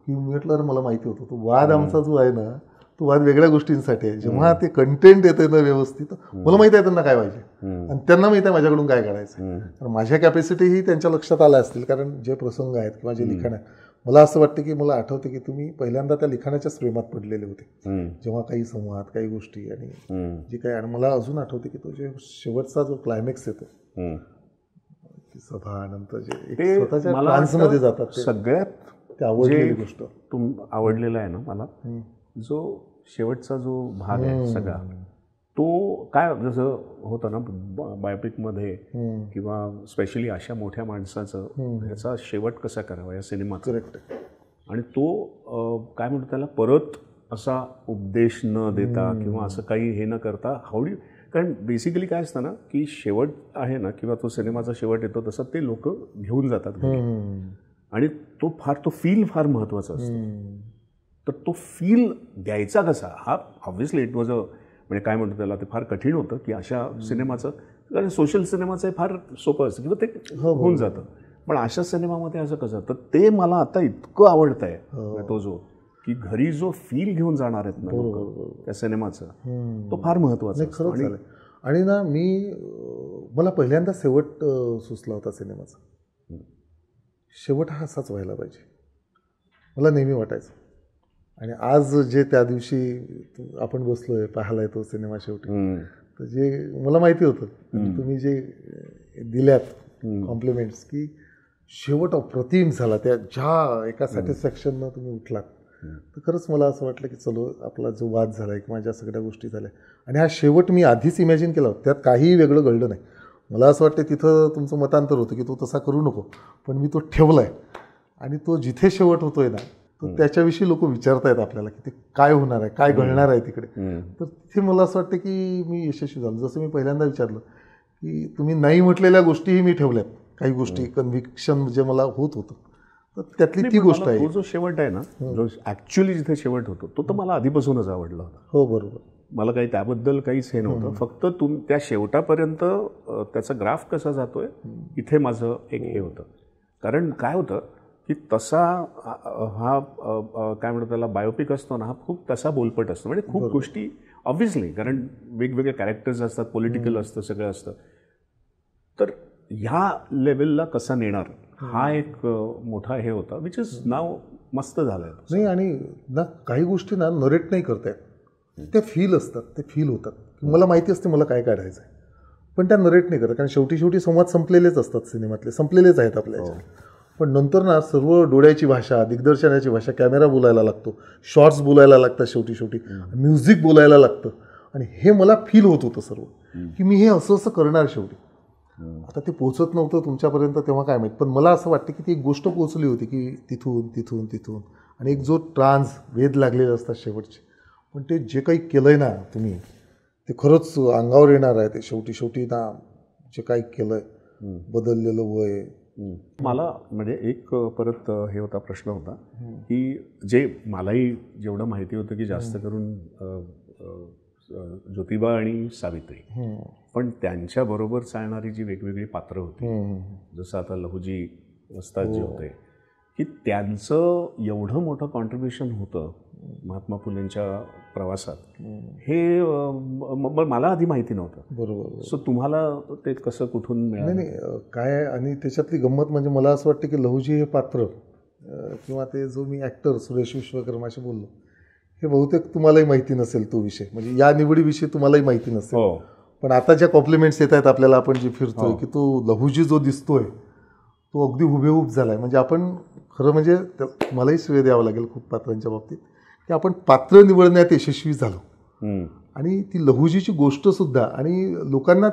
की म्हटलं अरे मला माहिती होतं. तो वाद आमचा जो आहे ना, तो वाद वेगळ्या गोष्टींसाठी आहे. जेव्हा ते कंटेंट येते ना व्यवस्थित, मला माहिती आहे त्यांना काय पाहिजे आणि त्यांना माहिती आहे माझ्याकडून काय काढायचं. तर माझ्या कॅपॅसिटीही त्यांच्या लक्षात आल्या असतील, कारण जे प्रसंग आहेत किंवा जे लिखाण आहे, मला असं वाटतं की मला आठवतं की तुम्ही पहिल्यांदा त्या लिखाणाच्याच प्रेमात पडलेले होते, जेव्हा काही संवाद, काही गोष्टी आणि जे काही. आणि मला अजून आठवते की तो जे शेवटचा जो क्लायमॅक्स येतो, सभा नंतर जे स्वतःच्या ट्रान्समध्ये जातात, सगळ्यात आवडलेली गोष्ट आवडलेला आहे ना मला, जो शेवटचा जो भाग आहे सगळा, तो काय जसं होतं ना बायोपिकमध्ये किंवा स्पेशली अशा मोठ्या माणसाचं ह्याचा शेवट कसा करावा या सिनेमात. करेक्ट. आणि तो काय म्हणतो त्याला, परत असा उपदेश न देता किंवा असं काही हे न करता हावडी. कारण बेसिकली काय असतं ना की शेवट आहे ना, किंवा तो सिनेमाचा शेवट येतो तसं ते लोक घेऊन जातात घरी, आणि तो फील फार महत्त्वाचा असतो. तर तो फील द्यायचा कसा, हा ऑब्व्हियसली इट वॉज म्हणजे काय म्हणतो त्याला, ते फार कठीण होतं की अशा सिनेमाचं, कारण सोशल सिनेमाचं फार सोपं असतं किंवा ते होऊन जातं. पण अशा सिनेमामध्ये असं कसं, तर ते मला आता इतकं आवडतं आहे तो जो, की घरी जो फील घेऊन जाणार आहेत ना त्या सिनेमाचं, तो फार महत्त्वाचा आहे. आणि ना मला पहिल्यांदा शेवट सुचला होता सिनेमाचा. शेवट हा असाच व्हायला पाहिजे मला नेहमी वाटायचं. आणि आज जे त्या दिवशी आपण बसलोय पाहायला तो सिनेमा शेवटी, तर जे मला माहिती होतं तुम्ही जे दिल्यात कॉम्प्लिमेंट्स, की शेवट अप्रतिम झाला, त्या ज्या एका सॅटिस्फॅक्शननं तुम्ही उठलात, तर खरंच मला असं वाटलं की चलो आपला जो वाद झाला आहे किंवा ज्या सगळ्या गोष्टी झाल्या, आणि हा शेवट मी आधीच इमॅजिन केला होता, त्यात काहीही वेगळं घडलं नाही. मला असं वाटतं तिथं तुमचं मतांतर होतं की तो तसा करू नको, पण मी तो ठेवला आहे. आणि तो जिथे शेवट होतोय ना, तर त्याच्याविषयी लोक विचारतायत आपल्याला की ते काय होणार आहे, काय घडणार आहे तिकडे. तर तिथे मला असं वाटतं की मी यशस्वी झालो. जसं मी पहिल्यांदा विचारलं की तुम्ही नाही म्हटलेल्या गोष्टीही मी ठेवल्यात, काही गोष्टी कन्व्हिक्शन जे मला होत होतं, तर त्यातली ती गोष्ट आहे. तो जो शेवट आहे ना, जो ॲक्च्युली जिथे शेवट होतो, तो तर मला आधीपासूनच आवडला होता. हो बरोबर. मला काही त्याबद्दल काहीच हे नव्हतं, फक्त त्या शेवटापर्यंत त्याचा ग्राफ कसा जातोय इथे माझं एक हे होतं. कारण काय होतं की तसा हा काय म्हणतो त्याला बायोपिक असतो ना, हा खूप तसा बोलपट असतो. म्हणजे खूप गोष्टी ऑब्व्हियसली, कारण वेगवेगळे कॅरेक्टर्स असतात, पॉलिटिकल असतं, सगळं असतं. तर ह्या लेवलला कसा नेणार हा एक मोठा हे होता, विच इज नाव मस्त झालाय. नाही, आणि ना काही गोष्टी ना नरेट नाही करतायत, त्या फील असतात, ते फील होतात. मला माहिती असते मला काय काढायचं आहे, पण त्या नरेट नाही करत, कारण शेवटी संवाद संपलेलेच असतात सिनेमातले, संपलेलेच आहेत आपल्या ह्याच्यात. पण नंतर ना सर्व डोळ्याची भाषा, दिग्दर्शनाची भाषा, कॅमेरा बोलायला लागतो, शॉर्ट्स बोलायला लागतात, शेवटी म्युझिक बोलायला लागतं. आणि हे मला फील होत होतं सर्व, की मी हे असं करणार शेवटी. आता ते पोहोचत नव्हतं तुमच्यापर्यंत तेव्हा काय माहीत, पण मला असं वाटतं की ती एक गोष्ट पोहोचली होती की तिथून आणि एक जो वेध लागलेले असतात शेवटचे. पण ते जे काही केलंय ना तुम्ही, ते खरंच अंगावर येणार आहे. ते शेवटी ना जे काही केलंय, बदललेलं वय. मला म्हणजे एक परत हे होता, प्रश्न होता की जे मलाही जेवढं माहिती होतं की जास्त करून ज्योतिबा आणि सावित्री, पण त्यांच्याबरोबर चालणारी जी वेगवेगळी पात्रं होती, जसं आता लहुजी वस्ताद जे होते, की त्यांचं एवढं मोठं कॉन्ट्रीब्युशन होतं महात्मा फुलेंच्या प्रवासात, हे मला आधी माहिती नव्हतं. बरोबर. सो तुम्हाला ते कसं कुठून मिळालं? नाही काय, आणि त्याच्यातली गंमत म्हणजे मला असं वाटतं की लहुजी हे पात्र किंवा ते जो मी ॲक्टर सुरेश विश्वकर्माशी बोललो, हे बहुतेक तुम्हालाही माहिती नसेल तो विषय, म्हणजे या निवडीविषयी तुम्हालाही माहिती नसेल. पण आता ज्या कॉम्प्लिमेंट्स येत आहेत आपल्याला, आपण जे फिरतोय की तो लहुजी जो दिसतोय तो अगदी हुबेहूब झाला आहे. म्हणजे आपण खरं म्हणजे मलाही श्रेय द्यावं लागेल खूप पात्रांच्या बाबतीत, की आपण पात्र निवडण्यात यशस्वी झालो. आणि ती लहुजीची गोष्टसुद्धा, आणि लोकांना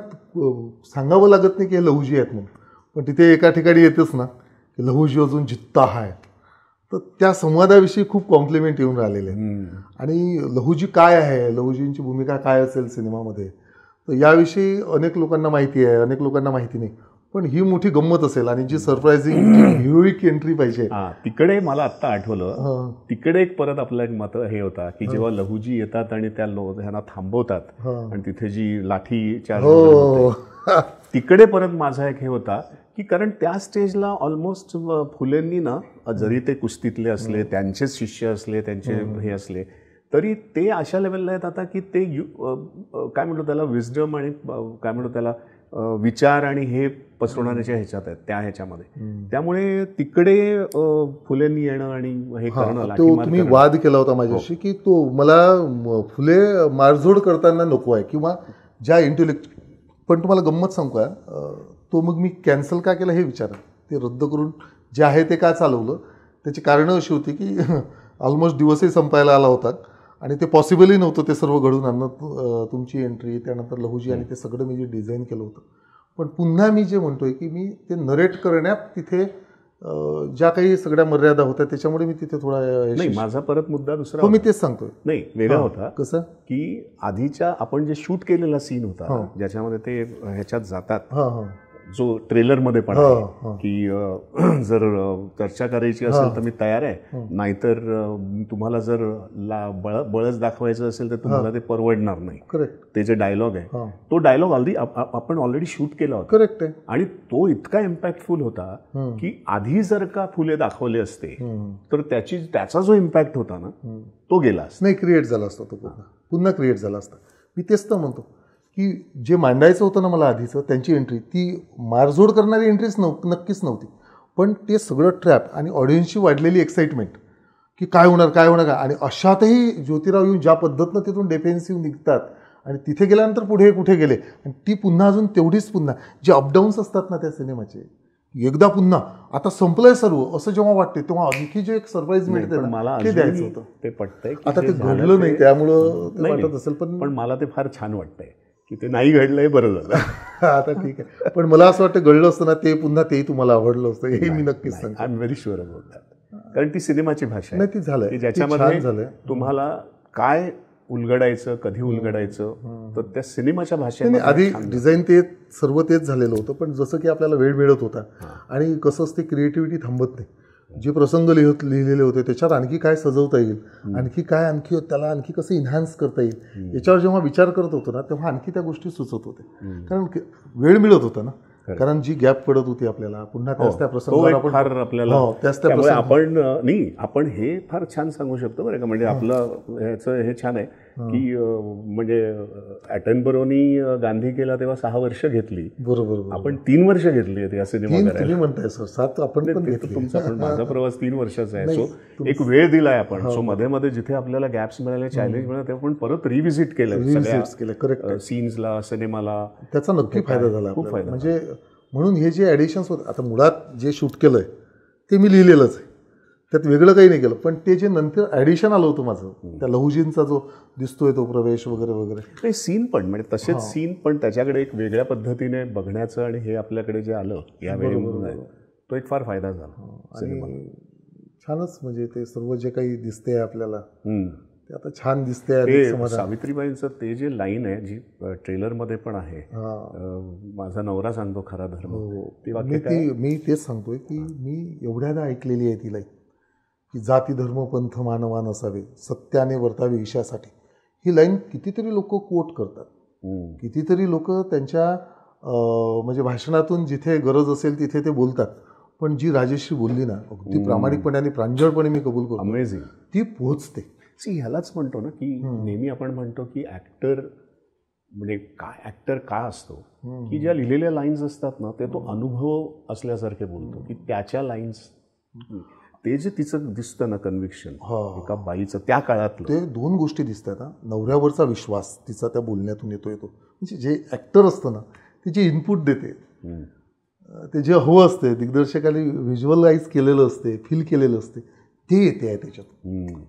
सांगावं लागत नाही की हे लहुजी आहेत म्हणून, पण तिथे एका ठिकाणी येतेच ना की लहुजी अजून जित्ता आहे, तर त्या संवादाविषयी खूप कॉम्प्लिमेंट येऊन राहिलेले आहेत. आणि लहुजी काय आहे, लहुजींची भूमिका काय असेल सिनेमामध्ये, तर याविषयी अनेक लोकांना माहिती आहे, अनेक लोकांना माहिती नाही. पण ही मोठी गंमत असेल, आणि जी सरप्रायझिंग हिरोईक एंट्री पाहिजे. तिकडे मला आत्ता आठवलं, तिकडे एक परत आपला एक मत हे होता की जेव्हा लहुजी येतात आणि त्या ह्यांना थांबवतात आणि तिथे जी लाठी चार्ज, तिकडे परत माझा एक हे होता की कारण त्या स्टेजला ऑलमोस्ट फुलेंनी ना, जरी ते कुस्तीतले असले, त्यांचेच शिष्य असले, त्यांचे हे असले, तरी ते अशा लेवलला आहेत आता की ते काय म्हणतो त्याला, विजडम आणि काय म्हणतो त्याला विचार आणि हे पसरवण्याच्या ह्याच्यात आहेत, त्या ह्याच्यामध्ये. त्यामुळे तिकडे फुलेंनी येणं आणि हे करणं, तुम्ही वाद केला होता माझ्याशी की तो मला फुले मारझोड करताना नको आहे किंवा ज्या इंटेलेक्ट, पण तुम्हाला गंमत सांगू का, तो मग मी कॅन्सल का केला हे विचारा. ते रद्द करून जे आहे ते का चालवलं, त्याची कारणं अशी होती की ऑलमोस्ट दिवसही संपायला आला होता आणि ते पॉसिबलही नव्हतं ते सर्व घडून आणणं, तुमची एंट्री, त्यानंतर लहुजी आणि ते सगळं मी जे डिझाईन केलं होतं. पण पुन्हा मी जे म्हणतोय की मी ते नरेट करण्यात तिथे ज्या काही सगळ्या मर्यादा होत्या, त्याच्यामुळे मी तिथे थोडा नाही. माझा परत मुद्दा दुसरा, मी तेच सांगतोय, नाही वेगळा होता. कसं की आधीच्या आपण जे शूट केलेला सीन होता, ज्याच्यामध्ये ते ह्याच्यात जातात, जो ट्रेलरमध्ये पण आहे की जर चर्चा करायची असेल तर मी तयार आहे, नाहीतर तुम्हाला जर बळच दाखवायचं असेल तर तुम्हाला ते परवडणार नाही. करेक्ट. ते जे डायलॉग आहे, तो डायलॉग आपण ऑलरेडी शूट केला होता. करेक्ट आहे. आणि तो इतका इम्पॅक्टफुल होता की आधी जर का फुले दाखवले असते तर त्याचा जो इम्पॅक्ट होता ना, तो गेला असता. नाही, क्रिएट झाला असता, तो पुन्हा क्रिएट झाला असता. मी तेच तर म्हणतो की जे मांडायचं होतं ना मला आधीचं, त्यांची एंट्री ती मारझोड करणारी एंट्रीच नक्कीच नव्हती. पण ते सगळं ट्रॅप आणि ऑडियन्सची वाढलेली एक्साइटमेंट की काय होणार का, आणि अशातही ज्योतिराव येऊन ज्या पद्धतीनं तिथून डिफेन्सिव्ह निघतात आणि तिथे गेल्यानंतर पुढे कुठे गेले, आणि ती पुन्हा अजून तेवढीच पुन्हा जे अपडाऊन्स असतात ना त्या सिनेमाचे, एकदा पुन्हा आता संपलंय सर्व असं जेव्हा वाटते, तेव्हा आणखी जे एक सरप्राईज मिळते मला ते द्यायचं होतं. ते पटतंय. आता ते घडलं नाही त्यामुळं वाटत असेल, पण मला ते फार छान वाटतंय की ते नाही घडलंय, बरं झालं. आता ठीक आहे. पण मला असं वाटतं घडलं असतं ना ते पुन्हा तेही तुम्हाला आवडलं असतं, हे मी नक्कीच सांगतो. I am very sure about that. कारण ती सिनेमाची भाषा आहे, ती झालंय, ज्याच्यामध्ये तुम्हाला काय उलगडायचं, कधी उलगडायचं, तर त्या सिनेमाच्या भाषेने आधी डिझाईन ते सर्व तेच झालेलं होतं. पण जसं की आपल्याला वेळ मिळत होता आणि कसं असते, क्रिएटिव्हिटी थांबत नाही. जे प्रसंग लिहिलेले होते त्याच्यात आणखी काय सजवता येईल, आणखी त्याला आणखी कसं इन्हान्स करता येईल, याच्यावर जेव्हा विचार करत होतो ना, तेव्हा आणखी त्या गोष्टी सुचत होत्या. कारण वेळ मिळत होता ना, कारण जी गॅप पडत होती आपल्याला, पुन्हा त्याच त्या प्रसंगावर फार आपल्याला आपण हे फार छान सांगू शकतो बरं का. म्हणजे आपलं ह्याचं हे छान आहे की म्हणजे ॲटनबरोनी गांधी केला तेव्हा 6 वर्ष घेतली, बरोबर, आपण 3 वर्ष घेतली आहेत या सिनेमा करायला. तुम्ही म्हणताय सर 7 आपण पण घेतली. तुमचा पण माझा प्रवास 3 वर्षाचा आहे. सो एक वेळ दिलाय आपण. सो मध्ये मध्ये जिथे आपल्याला गॅप्स मिळाले, चॅलेंज मिळाले, तेव्हा आपण परत रिव्हिजिट केलं सगळ्या सीन्सला, सिनेमाला. त्याचा नक्की फायदा झाला, खूप फायदा. म्हणजे म्हणून हे जे ॲडिशन्स होते, आता मुळात जे शूट केलंय ते मी लिहिलेलंच आहे, त्यात वेगळं काही नाही केलं. पण ते जे नंतर ॲडिशन आलं होतं माझं, त्या लहुजींचा जो दिसतोय तो प्रवेश वगैरे वगैरे, ते सीन पण म्हणजे तसेच सीन, पण त्याच्याकडे एक वेगळ्या पद्धतीने बघण्याचं आणि हे आपल्याकडे जे आलं यावेळी तो एक फार फायदा झाला. आणि छानच म्हणजे ते सर्व जे काही दिसते आपल्याला ते आता छान दिसते. सावित्रीबाईंचं ते जे लाईन आहे जी ट्रेलरमध्ये पण आहे, माझा नवरा सांगतो खरा धर्म, मी तेच सांगतोय की मी एवढ्यादा ऐकलेली आहे ती लाईन, की जाती धर्म पंथ मानवा नसावे, सत्याने वर्तावे ईशासाठी. ही लाईन कितीतरी लोक कोट करतात, कितीतरी लोक त्यांच्या म्हणजे भाषणातून जिथे गरज असेल तिथे ते बोलतात. पण जी राजेश्री बोलली ना, अगदी प्रामाणिकपणे आणि प्रांजळपणे मी कबूल करतो, अमेझिंग, ती पोहोचते. ह्यालाच म्हणतो ना की नेहमी आपण म्हणतो की ॲक्टर म्हणजे काय, ॲक्टर का असतो, की ज्या लिहिलेल्या लाईन्स असतात ना, ते तो अनुभव असल्यासारखे बोलतो, की त्याच्या लाईन्स, ते जे तिचं दिसतं ना कन्व्हिक्शन एका बाईचं त्या काळातलं, ते 2 गोष्टी दिसतात. नवऱ्यावरचा विश्वास तिचा त्या बोलण्यातून येतो. म्हणजे जे ॲक्टर असतं ना, ते जे इनपुट देते, ते जे हवं असते, दिग्दर्शकाने व्हिज्युअलाइज केलेलं असते, फील केलेलं असते, ते येते आहे त्याच्यात.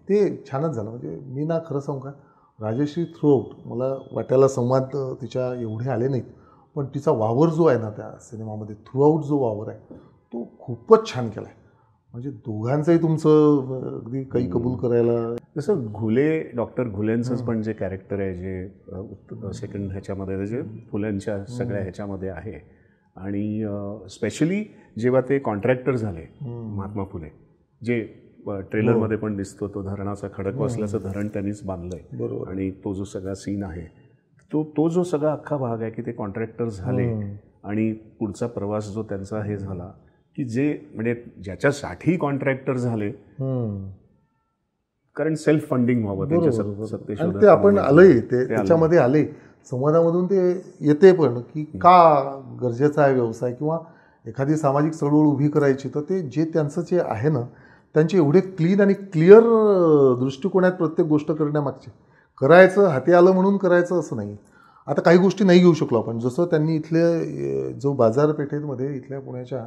ते छानच झालं. म्हणजे मी ना खरं सांगू का, राजेश्री थ्रूआउट मला वाटायला संवाद तिच्या एवढे आले नाहीत, पण तिचा वावर जो आहे ना त्या सिनेमामध्ये, थ्रूआउट जो वावर आहे तो खूपच छान केला आहे. म्हणजे दोघांचंही तुमचं अगदी काही कबूल करायला. जसं घुले, डॉक्टर घुलेंचंच पण जे कॅरेक्टर आहे जे सेकंड ह्याच्यामध्ये जे फुल्यांच्या सगळ्या ह्याच्यामध्ये आहे, आणि स्पेशली जेव्हा ते कॉन्ट्रॅक्टर झाले महात्मा फुले, जे ट्रेलरमध्ये पण दिसतो, तो धरणाचा खडक असल्याचं धरण त्यांनीच बांधलंय, आणि तो जो सगळा सीन आहे तो जो सगळा अख्खा भाग आहे की ते कॉन्ट्रॅक्टर झाले आणि पुढचा प्रवास जो त्यांचा हे झाला, की जे म्हणजे ज्याच्यासाठी कॉन्ट्रॅक्टर झाले, कारण सेल्फ फंडिंग व्हावं त्यांच्या सत्यशोधक, ते आपण आलंय, ते त्याच्यामध्ये आले संवादामधून ते येते पण, की का गरजेचा आहे व्यवसाय किंवा एखादी सामाजिक चळवळ उभी करायची, तर ते जे त्यांचं जे आहे ना, त्यांचे एवढे क्लीन आणि क्लिअर दृष्टिकोनात प्रत्येक गोष्ट करण्यामागचे, करायचं हाती आलं म्हणून करायचं असं नाही. आता काही गोष्टी नाही घेऊ शकलो आपण, जसं त्यांनी इथले जो बाजारपेठेमध्ये इथल्या पुण्याच्या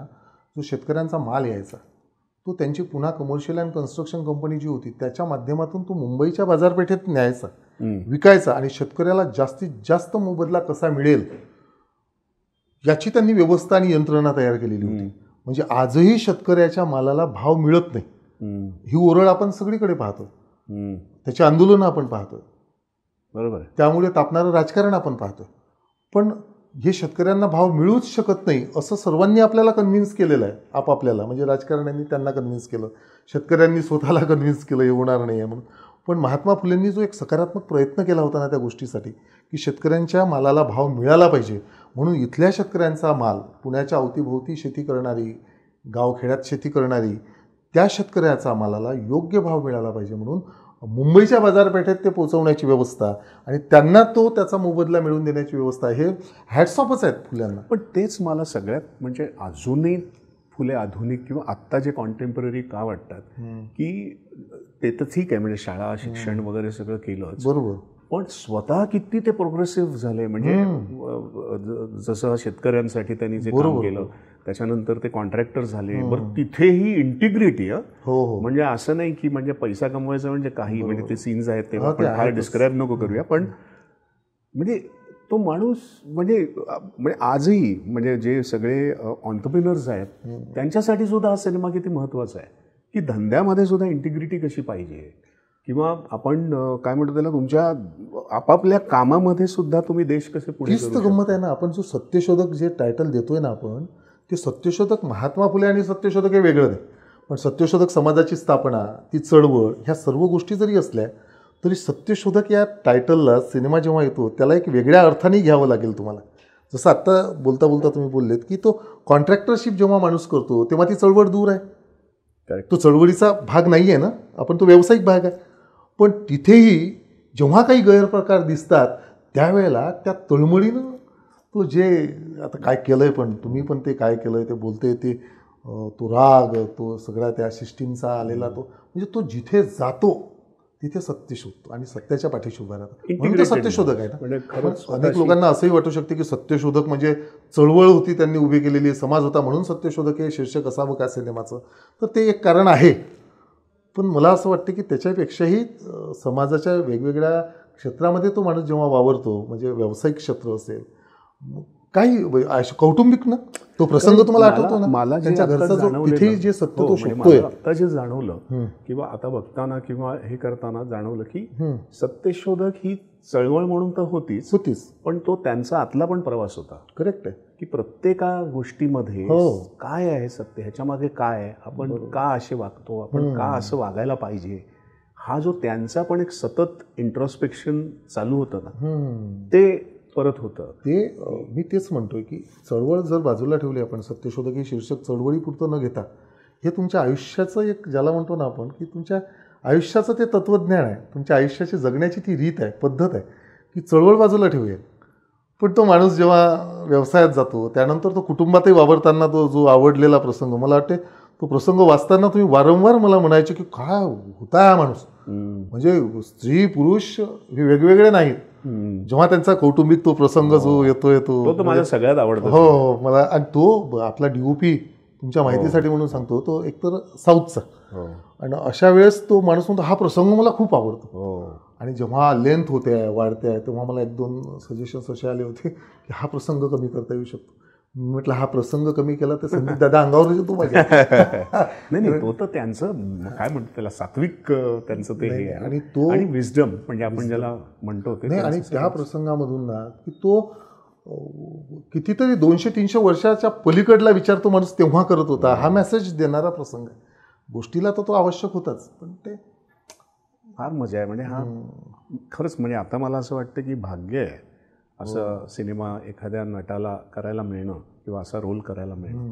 जो शेतकऱ्यांचा माल यायचा, तो त्यांची पुन्हा कमर्शियल अँड कन्स्ट्रक्शन कंपनी जी होती त्याच्या माध्यमातून तो मुंबईच्या बाजारपेठेत न्यायचा, विकायचा, आणि शेतकऱ्याला जास्तीत जास्त मोबदला कसा मिळेल याची त्यांनी व्यवस्था आणि यंत्रणा तयार केलेली होती. म्हणजे आजही शेतकऱ्याच्या मालाला भाव मिळत नाही, ही ओरड आपण सगळीकडे पाहतो, त्याची आंदोलनं आपण पाहतो, बरोबर, त्यामुळे तापणारं राजकारण आपण पाहतो. पण हे शेतकऱ्यांना भाव मिळूच शकत नाही असं सर्वांनी आपल्याला कन्व्हिन्स केलेलं आहे आपापल्याला. म्हणजे राजकारण्यांनी त्यांना कन्व्हिन्स केलं, शेतकऱ्यांनी स्वतःला कन्व्हिन्स केलं हे होणार नाही आहे म्हणून. पण महात्मा फुलेंनी जो एक सकारात्मक प्रयत्न केला होता ना त्या गोष्टीसाठी, की शेतकऱ्यांच्या मालाला भाव मिळाला पाहिजे, म्हणून इथल्या शेतकऱ्यांचा माल, पुण्याच्या अवतीभोवती शेती करणारी, गावखेड्यात शेती करणारी त्या शेतकऱ्याचा मालाला योग्य भाव मिळाला पाहिजे म्हणून मुंबईच्या बाजारपेठेत ते पोहोचवण्याची व्यवस्था आणि त्यांना तो त्याचा मोबदला मिळवून देण्याची व्यवस्था, हे हॅट्स ऑफच आहेत फुल्यांना. पण तेच मला सगळ्यात म्हणजे अजूनही फुले आधुनिक किंवा आत्ता जे कॉन्टेम्पररी का वाटतात, की ते तर ठीक आहे म्हणजे शाळा शिक्षण वगैरे सगळं केलं बरोबर, पण स्वतः किती ते प्रोग्रेसिव्ह झाले. म्हणजे जसं शेतकऱ्यांसाठी त्यांनी जे काम केलं, त्याच्यानंतर ते कॉन्ट्रॅक्टर झाले, बरं तिथेही इंटिग्रिटी. हो, म्हणजे असं नाही की म्हणजे पैसा कमवायचा म्हणजे काही, म्हणजे ते सीन्स आहेत ते आपण फार डिस्क्राईब नको करूया, पण म्हणजे तो माणूस म्हणजे आजही म्हणजे जे सगळे ऑन्टरप्रिनर्स आहेत त्यांच्यासाठी सुद्धा हा सिनेमा किती महत्त्वाचा आहे, की धंद्यामध्ये सुद्धा इंटिग्रिटी कशी पाहिजे, किंवा आपण काय म्हणतो त्याला, तुमच्या आपापल्या कामामध्ये सुद्धा तुम्ही देश कसे पुढे. तीच तर गंमत आहे ना. आपण जो सत्यशोधक जे टायटल देतोय ना आपण, ते सत्यशोधक महात्मा फुले आणि सत्यशोधक हे वेगळं नाही, पण सत्यशोधक समाजाची स्थापना, ती चळवळ, ह्या सर्व गोष्टी जरी असल्या तरी सत्यशोधक या टायटलला सिनेमा जेव्हा येतो त्याला एक वेगळ्या अर्थाने घ्यावं लागेल तुम्हाला. जसं आत्ता बोलता बोलता तुम्ही बोललेत की तो कॉन्ट्रॅक्टरशिप जेव्हा माणूस करतो तेव्हा ती चळवळ दूर आहे, तो चळवळीचा भाग नाही आहे ना, आपण तो व्यावसायिक भाग आहे. पण तिथेही जेव्हा काही गैरप्रकार दिसतात त्यावेळेला त्या तळमळीनं तो जे आता काय केलं आहे, पण तुम्ही पण ते काय केलं आहे ते बोलते, ते तो राग, तो सगळा त्या सिस्टीमचा आलेला तो, म्हणजे तो जिथे जातो तिथे सत्य शोधतो आणि सत्याच्या पाठीशी उभा राहतो, म्हणून तो सत्यशोधक आहे ना. अनेक लोकांना असंही वाटू शकते की सत्यशोधक म्हणजे चळवळ होती त्यांनी उभी केलेली, समाज होता म्हणून सत्यशोधक हे शीर्षक असावं का सिनेमाचं, तर ते एक कारण आहे. पण मला असं वाटतं की त्याच्यापेक्षाही समाजाच्या वेगवेगळ्या क्षेत्रामध्ये तो माणूस जेव्हा वावरतो, म्हणजे व्यावसायिक क्षेत्र असेल, काही कौटुंबिक ना तो प्रसंग तुम्हाला आठवतो ना, मला त्यांच्या घरचा जो तिथे जे सत्य तो शोधतोय. आता जे जाणवलं किंवा आता बघताना किंवा हे करताना जाणवलं की सत्यशोधक ही चळवळ म्हणून तर होतीच, पण तो त्यांचा आतला पण प्रवास होता. करेक्ट आहे की प्रत्येका गोष्टीमध्ये काय आहे सत्य, ह्याच्यामागे काय आहे, आपण का असे वागतो, आपण का असं वागायला पाहिजे, हा जो त्यांचा पण एक सतत इंट्रोस्पेक्शन चालू होतं ना, ते परत होतं. ते मी तेच म्हणतोय की चळवळ जर बाजूला ठेवली आपण, सत्यशोधक हे शीर्षक चळवळीपुरतं न घेता, हे तुमच्या आयुष्याचं एक, ज्याला म्हणतो ना आपण की तुमच्या आयुष्याचं ते तत्त्वज्ञान आहे, तुमच्या आयुष्याची जगण्याची ती रीत आहे, पद्धत आहे, की चळवळ बाजूला ठेवूया. पण तो माणूस जेव्हा व्यवसायात जातो त्यानंतर तो कुटुंबातही वावरताना तो जो आवडलेला प्रसंग, मला वाटते तो प्रसंग वाचताना तुम्ही वारंवार मला म्हणायचे की काय होता हा माणूस, म्हणजे स्त्री पुरुष हे वेगवेगळे नाहीत. जेव्हा त्यांचा कौटुंबिक तो प्रसंग जो येतोय तो माझ्या सगळ्यात आवडतो. हो मला, आणि तो आपला DOP तुमच्या माहितीसाठी म्हणून सांगतो, तो एकतर साऊथचा, आणि अशा वेळेस तो माणूस म्हणतो हा प्रसंग मला खूप आवडतो. आणि जेव्हा लेंथ होते वाढते आहे तेव्हा मला 1-2 सजेशन्स असे आले होते की हा प्रसंग कमी करता येऊ शकतो. म्हटलं हा प्रसंग कमी केला तर संदीप दादा अंगावर येतो माझ्या. नाही तो तर त्यांचं काय म्हणतो त्याला सात्विक त्यांचं ते हे, आणि तो आणि विजडम म्हणजे आपण ज्याला म्हणतो ते. आणि त्या प्रसंगामधून ना की तो कितीतरी 200-300 वर्षाच्या पलीकडला विचार तो माणूस तेव्हा करत होता. हा मेसेज देणारा प्रसंग आहे. गोष्टीला तर तो आवश्यक होताच, पण ते फार मजा आहे. म्हणजे हा खरंच म्हणजे आता मला असं वाटतं की भाग्य आहे असं सिनेमा एखाद्या नटाला करायला मिळणं किंवा असा रोल करायला मिळणं.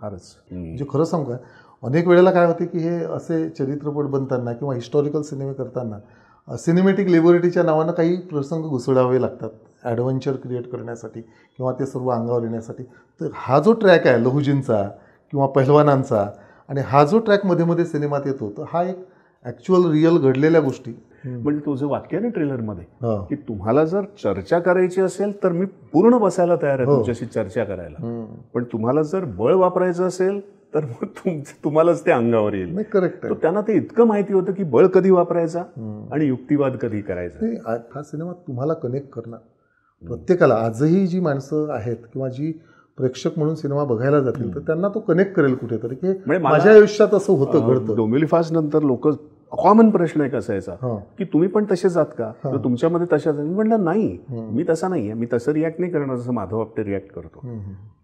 फारच म्हणजे खरं सांगू का, अनेक वेळेला काय होते की हे असे चरित्रपट बनताना किंवा हिस्टॉरिकल सिनेमे करताना सिनेमॅटिक लिबर्टीच्या नावानं काही प्रसंग घुसडावे लागतात ॲडव्हेंचर क्रिएट करण्यासाठी किंवा ते सर्व अंगावर येण्यासाठी. तर हा जो ट्रॅक आहे लहुजींचा किंवा पहिलवानांचा, आणि हा जो ट्रॅक मध्ये मध्ये सिनेमात येतो, तर हा एक ॲक्च्युअल रिअल घडलेल्या गोष्टी. म्हणजे तुझं वाक्य आहे ना ट्रेलरमध्ये की तुम्हाला जर चर्चा करायची असेल तर मी पूर्ण बसायला तयार आहे तुमच्याशी चर्चा करायला, पण तुम्हाला जर बळ वापरायचं असेल तर मग तुम्हालाच ते अंगावर येईल. करेक्ट. त्यांना ते इतकं माहिती होतं की बळ कधी वापरायचा आणि युक्तिवाद कधी करायचा. हा सिनेमा तुम्हाला कनेक्ट करणार प्रत्येकाला. आजही जी माणसं आहेत किंवा जी प्रेक्षक म्हणून सिनेमा बघायला जातील तर त्यांना तो कनेक्ट करेल कुठेतरी की माझ्या आयुष्यात असं होतं घडतं. डोंबिवली फास्ट नंतर लोक कॉमन प्रश्न एक असायचा की तुम्ही पण तसेच आहात का, तुमच्यामध्ये तशाच. मी म्हटलं नाही, मी तसा नाही आहे, मी तसं रिॲक्ट नाही करणार जसं माधव आपटे रिॲक्ट करतो.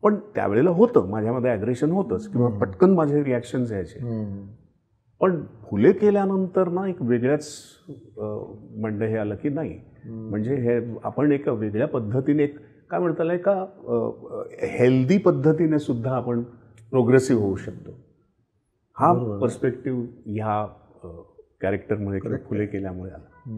पण त्यावेळेला होतं माझ्यामध्ये ॲग्रेशन होतंच किंवा पटकन माझे रिॲक्शन्स यायचे. पण फुले केल्यानंतर ना एक वेगळ्याच म्हणणं हे आलं की नाही, म्हणजे हे आपण एका वेगळ्या पद्धतीने एक काय म्हणता एका हेल्दी पद्धतीने सुद्धा आपण प्रोग्रेसिव्ह होऊ शकतो. हा पर्स्पेक्टिव्ह ह्या कॅरेक्टरमध्ये किंवा फुले केल्यामुळे आला.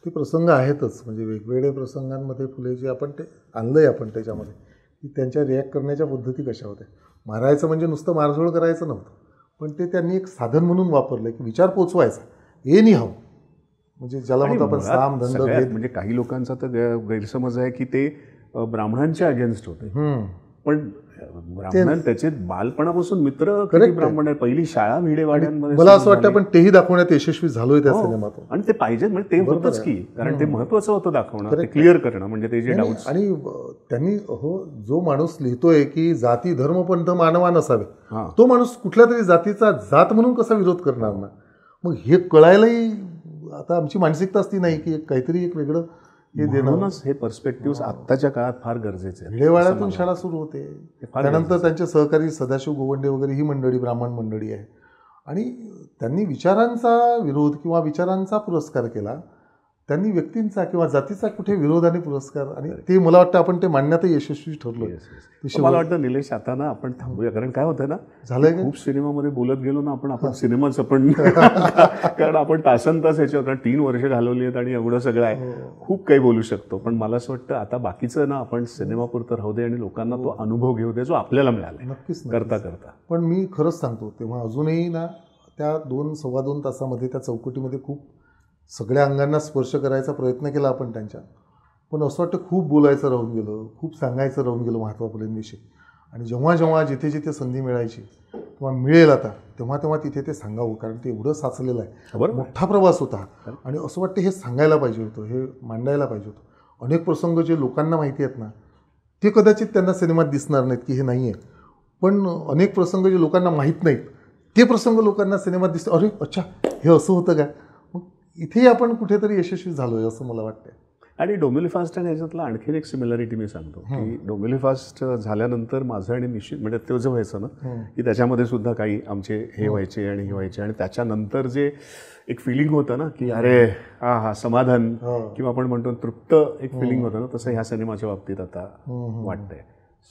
ते प्रसंग आहेतच, म्हणजे वेगवेगळ्या प्रसंगांमध्ये फुले जे आपण ते आणलंय आपण त्याच्यामध्ये की त्यांच्या रिॲक्ट करण्याच्या पद्धती कशा होत्या. मारायचं म्हणजे नुसतं मारझोड करायचं नव्हतं, पण ते त्यांनी एक साधन म्हणून वापरलं की विचार पोचवायचा हे हवं. म्हणजे ज्याला म्हणतो आपण साम धंद भेद. म्हणजे काही लोकांचा तर गैरसमज आहे की ते ब्राह्मणांच्या अगेन्स्ट होते, पण ब्राह्मण त्याचे बालपणापासून मित्र ब्राह्मण आहे. पहिली शाळा भिडेवाड्यांमध्ये मला असं वाटतं पण तेही दाखवण्यात यशस्वी झालोय त्या सिनेमातून. आणि ते पाहिजे म्हणजे ते होतच की, कारण ते महत्वाचं होतं दाखवणं, ते क्लिअर करणं, म्हणजे ते जे डाऊट्स. आणि त्यांनी जो माणूस लिहितोय की जाती धर्म पंथ मानवान असावे, तो माणूस कुठल्या तरी जातीचा जात म्हणून कसा विरोध करणार ना. मग हे कळायलाही आता आमची मानसिकता असती नाही की काहीतरी एक वेगळं हे देणंच. हे पर्स्पेक्टिव्ह आत्ताच्या काळात फार गरजेचे आहे. भिडेवाड्यातून शाळा सुरू होते, त्यानंतर त्यांचे सहकारी सदाशिव गोवंडे वगैरे ही मंडळी ब्राह्मण मंडळी आहे, आणि त्यांनी विचारांचा विरोध किंवा विचारांचा पुरस्कार केला. त्यांनी व्यक्तींचा किंवा जातीचा कुठे विरोध आणि पुरस्कार, आणि ते मला वाटतं आपण ते मांडण्यात यशस्वी ठरलो. मला वाटतं निलेश आता ना आपण थांबूया, कारण काय होतं ना, झालंय खूप सिनेमामध्ये बोलत गेलो ना आपण सिनेमाचं पण कारण आपण तासन तास याच्यावर, कारण 3 वर्ष घालवली आहेत आणि एवढं सगळं आहे, खूप काही बोलू शकतो. पण मला असं वाटतं आता बाकीचं ना आपण सिनेमापुरतं राहू दे आणि लोकांना तो अनुभव घेऊ दे जो आपल्याला मिळाला नक्कीच करता करता. पण मी खरंच सांगतो, तेव्हा अजूनही ना त्या 2-2.25 तासामध्ये त्या चौकटीमध्ये खूप सगळ्या अंगांना स्पर्श करायचा प्रयत्न केला आपण त्यांच्या. पण असं वाटतं खूप बोलायचं राहून गेलं, खूप सांगायचं राहून गेलं महात्मा फुलेंविषयी. आणि जेव्हा जेव्हा जिथे जिथे संधी मिळायची किंवा मिळेल आता तेव्हा तिथे ते सांगावं, कारण ते एवढं साचलेलं आहे. मोठा प्रवास होता आणि असं वाटतं हे सांगायला पाहिजे होतं, हे मांडायला पाहिजे होतं. अनेक प्रसंग जे लोकांना माहिती आहेत ना, ते कदाचित त्यांना सिनेमात दिसणार नाहीत की हे नाही आहे, पण अनेक प्रसंग जे लोकांना माहीत नाहीत ते प्रसंग लोकांना सिनेमात दिसतं. अरे अच्छा, हे असं होतं काय. इथे आपण कुठेतरी यशस्वी झालोय असं मला वाटतंय. आणि डोंबिवली फास्ट आणि याच्यातला आणखीन एक सिमिलॅरिटी मी सांगतो की डोंबिवली फास्ट झाल्यानंतर माझं आणि निश्चित म्हणजे ते जे व्हायचं ना की त्याच्यामध्ये सुद्धा काही आमचे हे व्हायचे आणि हे व्हायचे, आणि त्याच्यानंतर जे एक फिलिंग होतं ना की अरे हा समाधान किंवा आपण म्हणतो तृप्त एक फिलिंग होतं ना, तसं ह्या सिनेमाच्या बाबतीत आता वाटतंय.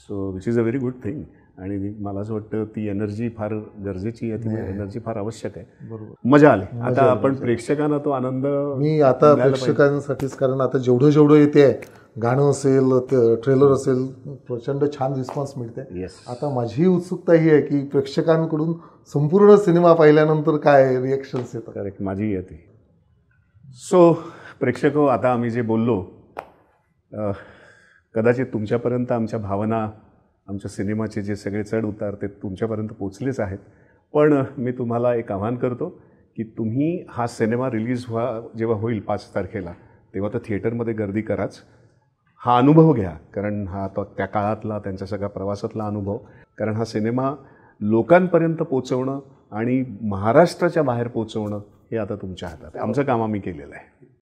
So which is a very good thing. आणि मला असं वाटतं ती एनर्जी फार गरजेची आहे, ती एनर्जी फार आवश्यक आहे. बरोबर, मजा आली. आता आपण प्रेक्षकांना तो आनंद मी आता प्रेक्षकांसाठीच, कारण आता जेवढं येते आहे, गाणं असेल, ट्रेलर असेल, प्रचंड छान रिस्पॉन्स मिळते. आता माझी उत्सुकता ही आहे की प्रेक्षकांकडून संपूर्ण सिनेमा पाहिल्यानंतर काय रिएक्शन्स येतात. करेक्ट, माझी येते. सो प्रेक्षक, आता आम्ही जे बोललो कदाचित तुमच्यापर्यंत आमच्या भावना, आमच्या सिनेमाचे जे सगळे चढ उतार ते तुमच्यापर्यंत पोचलेच आहेत. पण मी तुम्हाला एक आवाहन करतो की तुम्ही हा सिनेमा रिलीज जेव्हा होईल 5 तारखेला, तेव्हा तर थिएटरमध्ये गर्दी कराच. हा अनुभव घ्या, कारण हा त्या काळातला त्यांच्या सगळ्या प्रवासातला अनुभव, कारण हा सिनेमा लोकांपर्यंत पोचवणं आणि महाराष्ट्राच्या बाहेर पोचवणं हे आता तुमच्या हातात आहे. आमचं काम आम्ही केलेलं आहे.